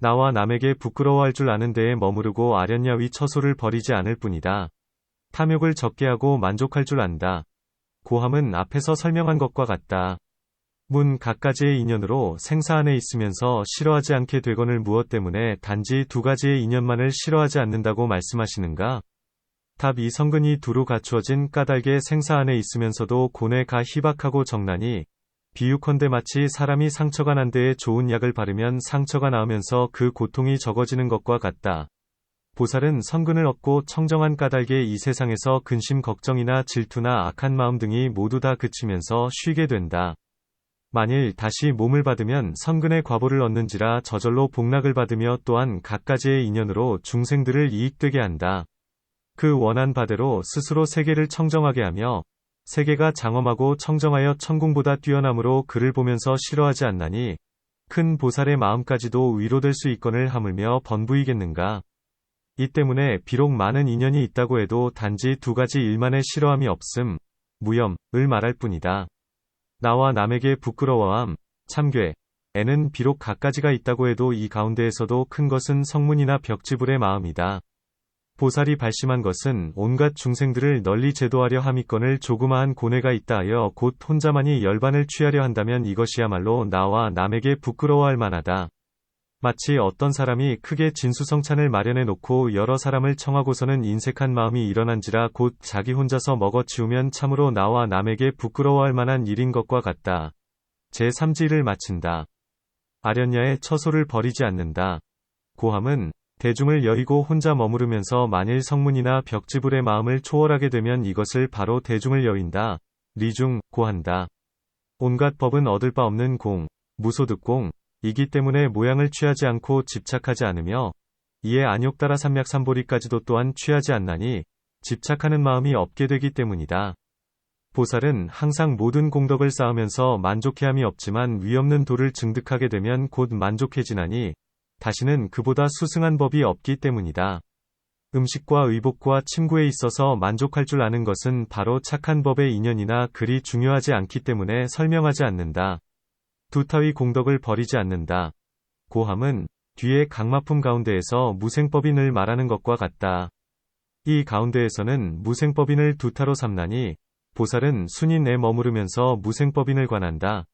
나와 남에게 부끄러워할 줄 아는 데에 머무르고 아련야위 처소를 버리지 않을 뿐이다. 탐욕을 적게 하고 만족할 줄 안다. 고함은 앞에서 설명한 것과 같다. 문 갖가지의 인연으로 생사 안에 있으면서 싫어하지 않게 되거늘 무엇 때문에 단지 두 가지의 인연만을 싫어하지 않는다고 말씀하시는가? 답 이 성근이 두루 갖추어진 까닭의 생사 안에 있으면서도 곤에 가 희박하고 정난이 비유컨대 마치 사람이 상처가 난 데에 좋은 약을 바르면 상처가 나으면서 그 고통이 적어지는 것과 같다. 보살은 성근을 얻고 청정한 까닭에 이 세상에서 근심 걱정이나 질투나 악한 마음 등이 모두 다 그치면서 쉬게 된다. 만일 다시 몸을 받으면 성근의 과보를 얻는지라 저절로 복락을 받으며 또한 갖가지의 인연으로 중생들을 이익되게 한다. 그 원한 바대로 스스로 세계를 청정하게 하며 세계가 장엄하고 청정하여 천궁보다 뛰어남으로 그를 보면서 싫어하지 않나니 큰 보살의 마음까지도 위로될 수 있거늘 하물며 번부이겠는가. 이 때문에 비록 많은 인연이 있다고 해도 단지 두 가지 일만의 싫어함이 없음, 무염을 말할 뿐이다. 나와 남에게 부끄러워함, 참괴, 애는 비록 갖가지가 있다고 해도 이 가운데에서도 큰 것은 성문이나 벽지불의 마음이다. 보살이 발심한 것은 온갖 중생들을 널리 제도하려 함이거늘 조그마한 고뇌가 있다 하여 곧 혼자만이 열반을 취하려 한다면 이것이야말로 나와 남에게 부끄러워할 만하다. 마치 어떤 사람이 크게 진수성찬을 마련해 놓고 여러 사람을 청하고서는 인색한 마음이 일어난지라 곧 자기 혼자서 먹어치우면 참으로 나와 남에게 부끄러워할 만한 일인 것과 같다. 제3지를 마친다. 아련야의 처소를 버리지 않는다. 고함은 대중을 여의고 혼자 머무르면서 만일 성문이나 벽지불의 마음을 초월하게 되면 이것을 바로 대중을 여인다. 리중, 고한다. 온갖 법은 얻을 바 없는 공, 무소득공, 이기 때문에 모양을 취하지 않고 집착하지 않으며 이에 안욕따라 삼맥삼보리까지도 또한 취하지 않나니 집착하는 마음이 없게 되기 때문이다. 보살은 항상 모든 공덕을 쌓으면서 만족해함이 없지만 위없는 도를 증득하게 되면 곧 만족해지나니 다시는 그보다 수승한 법이 없기 때문이다. 음식과 의복과 침구에 있어서 만족할 줄 아는 것은 바로 착한 법의 인연이나 그리 중요하지 않기 때문에 설명하지 않는다. 두타위 공덕을 버리지 않는다. 고함은 뒤에 강마품 가운데에서 무생법인을 말하는 것과 같다. 이 가운데에서는 무생법인을 두타로 삼나니 보살은 순이 내 머무르면서 무생법인을 관한다.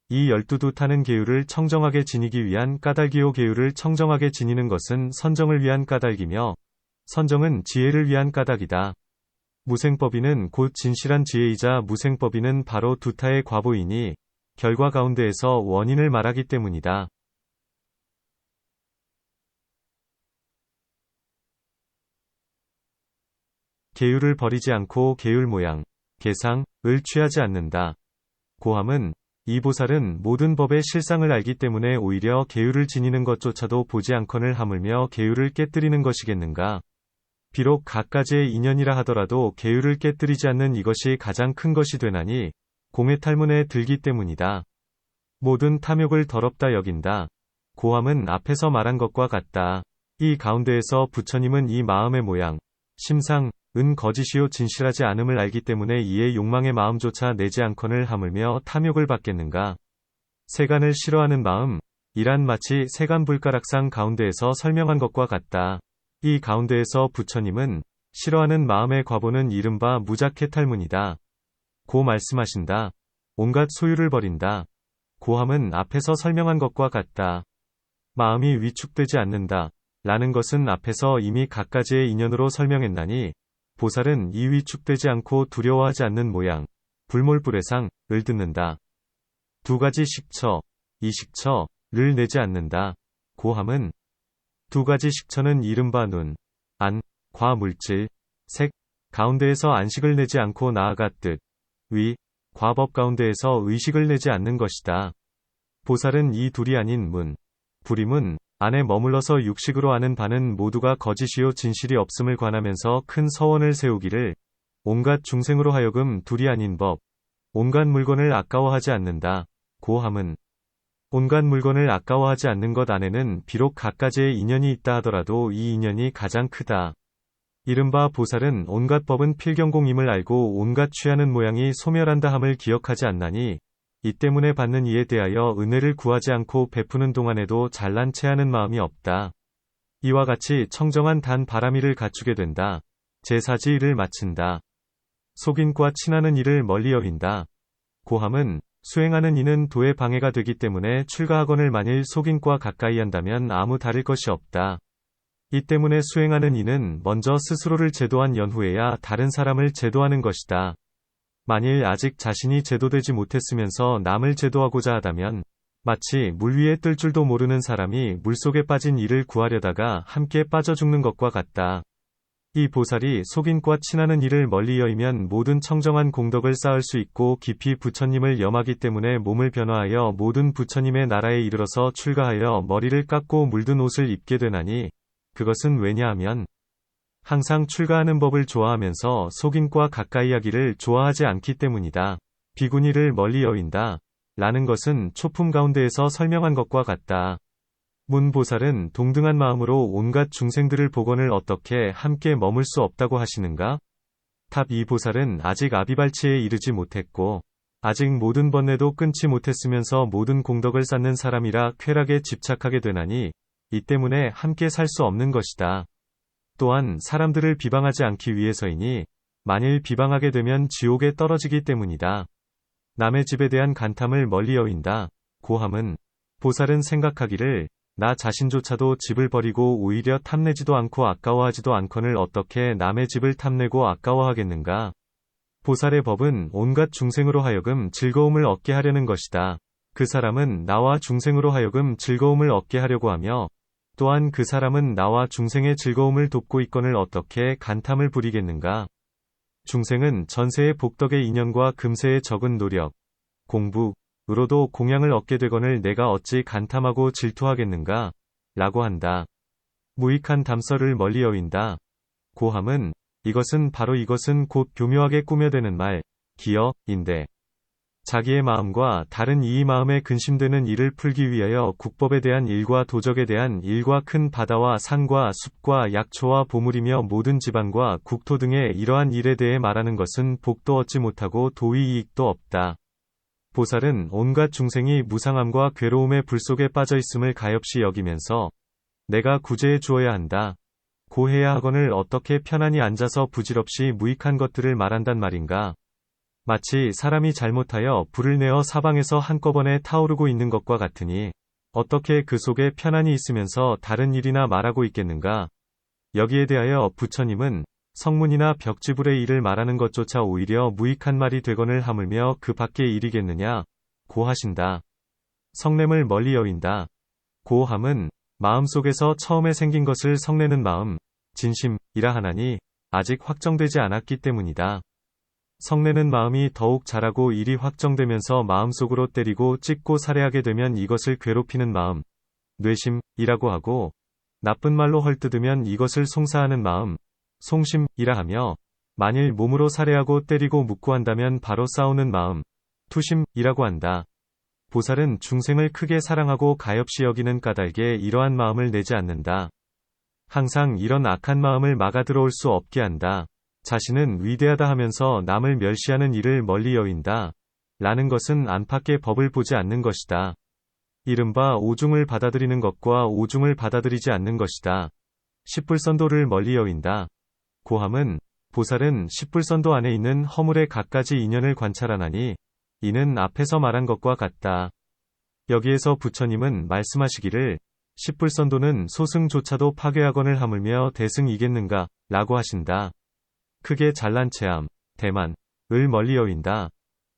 이 12두타는 계율을 청정하게 지니기 위한 까닭이요 계율을 청정하게 지니는 것은 선정을 위한 까닭이며 선정은 지혜를 위한 까닭이다. 무생법인은 곧 진실한 지혜이자 무생법인은 바로 두타의 과보이니 결과 가운데에서 원인을 말하기 때문이다. 계율을 버리지 않고 계율 모양, 계상을 취하지 않는다. 고함은 이 보살은 모든 법의 실상을 알기 때문에 오히려 계율을 지니는 것조차도 보지 않거늘 하물며 계율을 깨뜨리는 것이겠는가. 비록 갖가지의 인연이라 하더라도 계율을 깨뜨리지 않는 이것이 가장 큰 것이 되나니 공의 탈문에 들기 때문이다. 모든 탐욕을 더럽다 여긴다. 고함은 앞에서 말한 것과 같다. 이 가운데에서 부처님은 이 마음의 모양, 심상, 은 거짓이요 진실하지 않음을 알기 때문에 이에 욕망의 마음조차 내지 않거늘 하물며 탐욕을 받겠는가. 세간을 싫어하는 마음, 이란 마치 세간불가락상 가운데에서 설명한 것과 같다. 이 가운데에서 부처님은 싫어하는 마음의 과보는 이른바 무작해탈문이다. 고 말씀하신다. 온갖 소유를 버린다. 고함은 앞에서 설명한 것과 같다. 마음이 위축되지 않는다. 라는 것은 앞에서 이미 갖가지의 인연으로 설명했나니 보살은 이 위축되지 않고 두려워하지 않는 모양, 불몰불회상을 듣는다. 두 가지 식처, 이 식처를 내지 않는다. 고함은 두 가지 식처는 이른바 눈, 안, 과 물질, 색, 가운데에서 안식을 내지 않고 나아가 뜻, 위, 과법 가운데에서 의식을 내지 않는 것이다. 보살은 이 둘이 아닌 문, 불이문, 안에 머물러서 육식으로 아는 바는 모두가 거짓이요 진실이 없음을 관하면서 큰 서원을 세우기를 온갖 중생으로 하여금 둘이 아닌 법, 온갖 물건을 아까워하지 않는다. 고함은 온갖 물건을 아까워하지 않는 것 안에는 비록 갖가지의 인연이 있다 하더라도 이 인연이 가장 크다. 이른바 보살은 온갖 법은 필경공임을 알고 온갖 취하는 모양이 소멸한다 함을 기억하지 않나니 이 때문에 받는 이에 대하여 은혜를 구하지 않고 베푸는 동안에도 잘난 체하는 마음이 없다. 이와 같이 청정한 단 바람이를 갖추게 된다. 제사지 일을 마친다. 속인과 친하는 일을 멀리 여긴다. 고함은 수행하는 이는 도에 방해가 되기 때문에 출가학원을 만일 속인과 가까이 한다면 아무 다를 것이 없다. 이 때문에 수행하는 이는 먼저 스스로를 제도한 연후에야 다른 사람을 제도하는 것이다. 만일 아직 자신이 제도되지 못했으면서 남을 제도하고자 하다면 마치 물 위에 뜰 줄도 모르는 사람이 물속에 빠진 이를 구하려다가 함께 빠져 죽는 것과 같다. 이 보살이 속인과 친하는 이를 멀리 여의면 모든 청정한 공덕을 쌓을 수 있고 깊이 부처님을 염하기 때문에 몸을 변화하여 모든 부처님의 나라에 이르러서 출가하여 머리를 깎고 물든 옷을 입게 되나니 그것은 왜냐하면 항상 출가하는 법을 좋아하면서 속인과 가까이 하기를 좋아하지 않기 때문이다. 비구니를 멀리 여인다. 라는 것은 초품 가운데에서 설명한 것과 같다. 문보살은 동등한 마음으로 온갖 중생들을 보건을 어떻게 함께 머물 수 없다고 하시는가? 답 이 보살은 아직 아비발치에 이르지 못했고 아직 모든 번뇌도 끊지 못했으면서 모든 공덕을 쌓는 사람이라 쾌락에 집착하게 되나니 이 때문에 함께 살 수 없는 것이다. 또한 사람들을 비방하지 않기 위해서이니 만일 비방하게 되면 지옥에 떨어지기 때문이다. 남의 집에 대한 간탐을 멀리 여인다. 고함은 보살은 생각하기를 나 자신조차도 집을 버리고 오히려 탐내지도 않고 아까워하지도 않거늘 어떻게 남의 집을 탐내고 아까워하겠는가. 보살의 법은 온갖 중생으로 하여금 즐거움을 얻게 하려는 것이다. 그 사람은 나와 중생으로 하여금 즐거움을 얻게 하려고 하며 또한 그 사람은 나와 중생의 즐거움을 돕고 있거늘 어떻게 간탐을 부리겠는가. 중생은 전세의 복덕의 인연과 금세의 적은 노력, 공부으로도 공양을 얻게 되거늘 내가 어찌 간탐하고 질투하겠는가. 라고 한다. 무익한 담설을 멀리 여인다. 고함은 이것은 바로 이것은 곧 교묘하게 꾸며대는 말, 기어인데 자기의 마음과 다른 이의 마음에 근심되는 일을 풀기 위하여 국법에 대한 일과 도적에 대한 일과 큰 바다와 산과 숲과 약초와 보물이며 모든 지방과 국토 등의 이러한 일에 대해 말하는 것은 복도 얻지 못하고 도의 이익도 없다. 보살은 온갖 중생이 무상함과 괴로움의 불 속에 빠져 있음을 가엾이 여기면서 내가 구제해 주어야 한다. 고해야 하거늘 어떻게 편안히 앉아서 부질없이 무익한 것들을 말한단 말인가. 마치 사람이 잘못하여 불을 내어 사방에서 한꺼번에 타오르고 있는 것과 같으니 어떻게 그 속에 편안히 있으면서 다른 일이나 말하고 있겠는가. 여기에 대하여 부처님은 성문이나 벽지불의 일을 말하는 것조차 오히려 무익한 말이 되거늘 하물며 그 밖의 일이겠느냐 고 하신다. 성냄을 멀리 여인다. 고함은 마음속에서 처음에 생긴 것을 성내는 마음, 진심이라 하나니 아직 확정되지 않았기 때문이다. 성내는 마음이 더욱 자라고 일이 확정되면서 마음속으로 때리고 찢고 살해하게 되면 이것을 괴롭히는 마음, 뇌심이라고 하고 나쁜 말로 헐뜯으면 이것을 송사하는 마음, 송심이라 하며 만일 몸으로 살해하고 때리고 묻고 한다면 바로 싸우는 마음, 투심이라고 한다. 보살은 중생을 크게 사랑하고 가엾이 여기는 까닭에 이러한 마음을 내지 않는다. 항상 이런 악한 마음을 막아 들어올 수 없게 한다. 자신은 위대하다 하면서 남을 멸시하는 일을 멀리 여인다. 라는 것은 안팎의 법을 보지 않는 것이다. 이른바 오중을 받아들이는 것과 오중을 받아들이지 않는 것이다. 십불선도를 멀리 여인다. 고함은 보살은 십불선도 안에 있는 허물의 갖가지 인연을 관찰하나니 이는 앞에서 말한 것과 같다. 여기에서 부처님은 말씀하시기를 십불선도는 소승조차도 파괴하거늘 하물며 대승이겠는가 라고 하신다. 크게 잘난 체함, 대만, 을 멀리 여인다.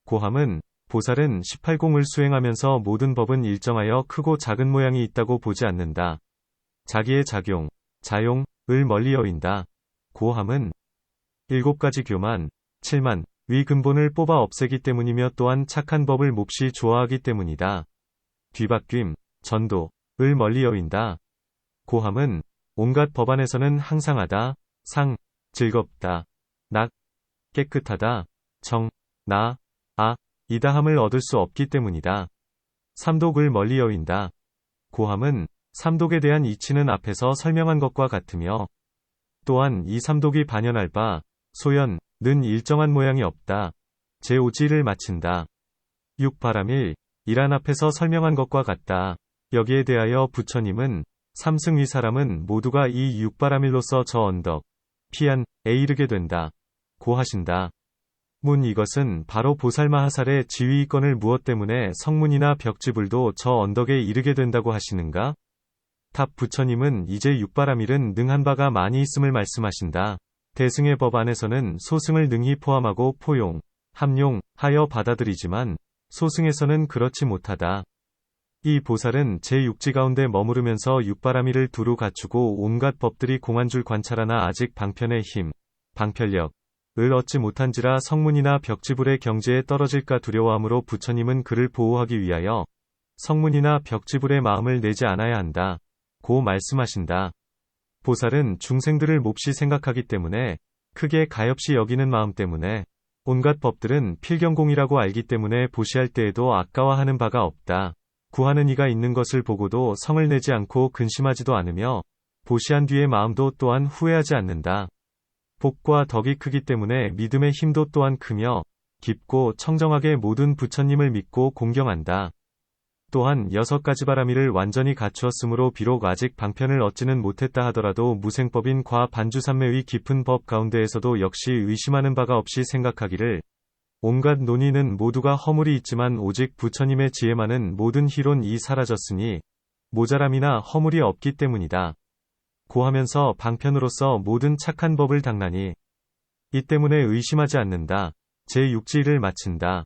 고함은 보살은 18공을 수행하면서 모든 법은 일정하여 크고 작은 모양이 있다고 보지 않는다. 자기의 작용, 자용을 멀리 여긴다. 고함은 7가지 교만, 7만, 위 근본을 뽑아 없애기 때문이며 또한 착한 법을 몹시 좋아하기 때문이다. 뒤바뀜, 전도를 멀리 여긴다. 고함은 온갖 법 안에서는 항상하다, 상, 즐겁다, 낙, 깨끗하다, 정, 나, 아, 이다함을 얻을 수 없기 때문이다. 삼독을 멀리 여긴다. 고함은 삼독에 대한 이치는 앞에서 설명한 것과 같으며 또한 이 삼독이 반연할 바, 소연는 일정한 모양이 없다. 제5지를 마친다. 육바람일, 이란 앞에서 설명한 것과 같다. 여기에 대하여 부처님은 삼승위 사람은 모두가 이 육바람일로서 저 언덕, 피안에 이르게 된다. 고 하신다. 문 이것은 바로 보살마하살의 지위이건을 무엇 때문에 성문이나 벽지불도 저 언덕에 이르게 된다고 하시는가? 답 부처님은 이제 육바람일은 능한 바가 많이 있음을 말씀하신다. 대승의 법 안에서는 소승을 능히 포함하고 포용, 함용하여 받아들이지만 소승에서는 그렇지 못하다. 이 보살은 제6지 가운데 머무르면서 육바람일을 두루 갖추고 온갖 법들이 공한 줄 관찰하나 아직 방편의 힘, 방편력을 얻지 못한지라 성문이나 벽지불의 경지에 떨어질까 두려워하므로 부처님은 그를 보호하기 위하여 성문이나 벽지불의 마음을 내지 않아야 한다. 고 말씀하신다. 보살은 중생들을 몹시 생각하기 때문에 크게 가엾이 여기는 마음 때문에 온갖 법들은 필경공이라고 알기 때문에 보시할 때에도 아까워하는 바가 없다. 구하는 이가 있는 것을 보고도 성을 내지 않고 근심하지도 않으며 보시한 뒤의 마음도 또한 후회하지 않는다. 복과 덕이 크기 때문에 믿음의 힘도 또한 크며 깊고 청정하게 모든 부처님을 믿고 공경한다. 또한 6가지 바람일을 완전히 갖추었으므로 비록 아직 방편을 얻지는 못했다 하더라도 무생법인 과 반주삼매의 깊은 법 가운데에서도 역시 의심하는 바가 없이 생각하기를 온갖 논의는 모두가 허물이 있지만 오직 부처님의 지혜만은 모든 희론이 사라졌으니 모자람이나 허물이 없기 때문이다. 고하면서 방편으로서 모든 착한 법을 닦나니 이 때문에 의심하지 않는다. 제6지를 마친다.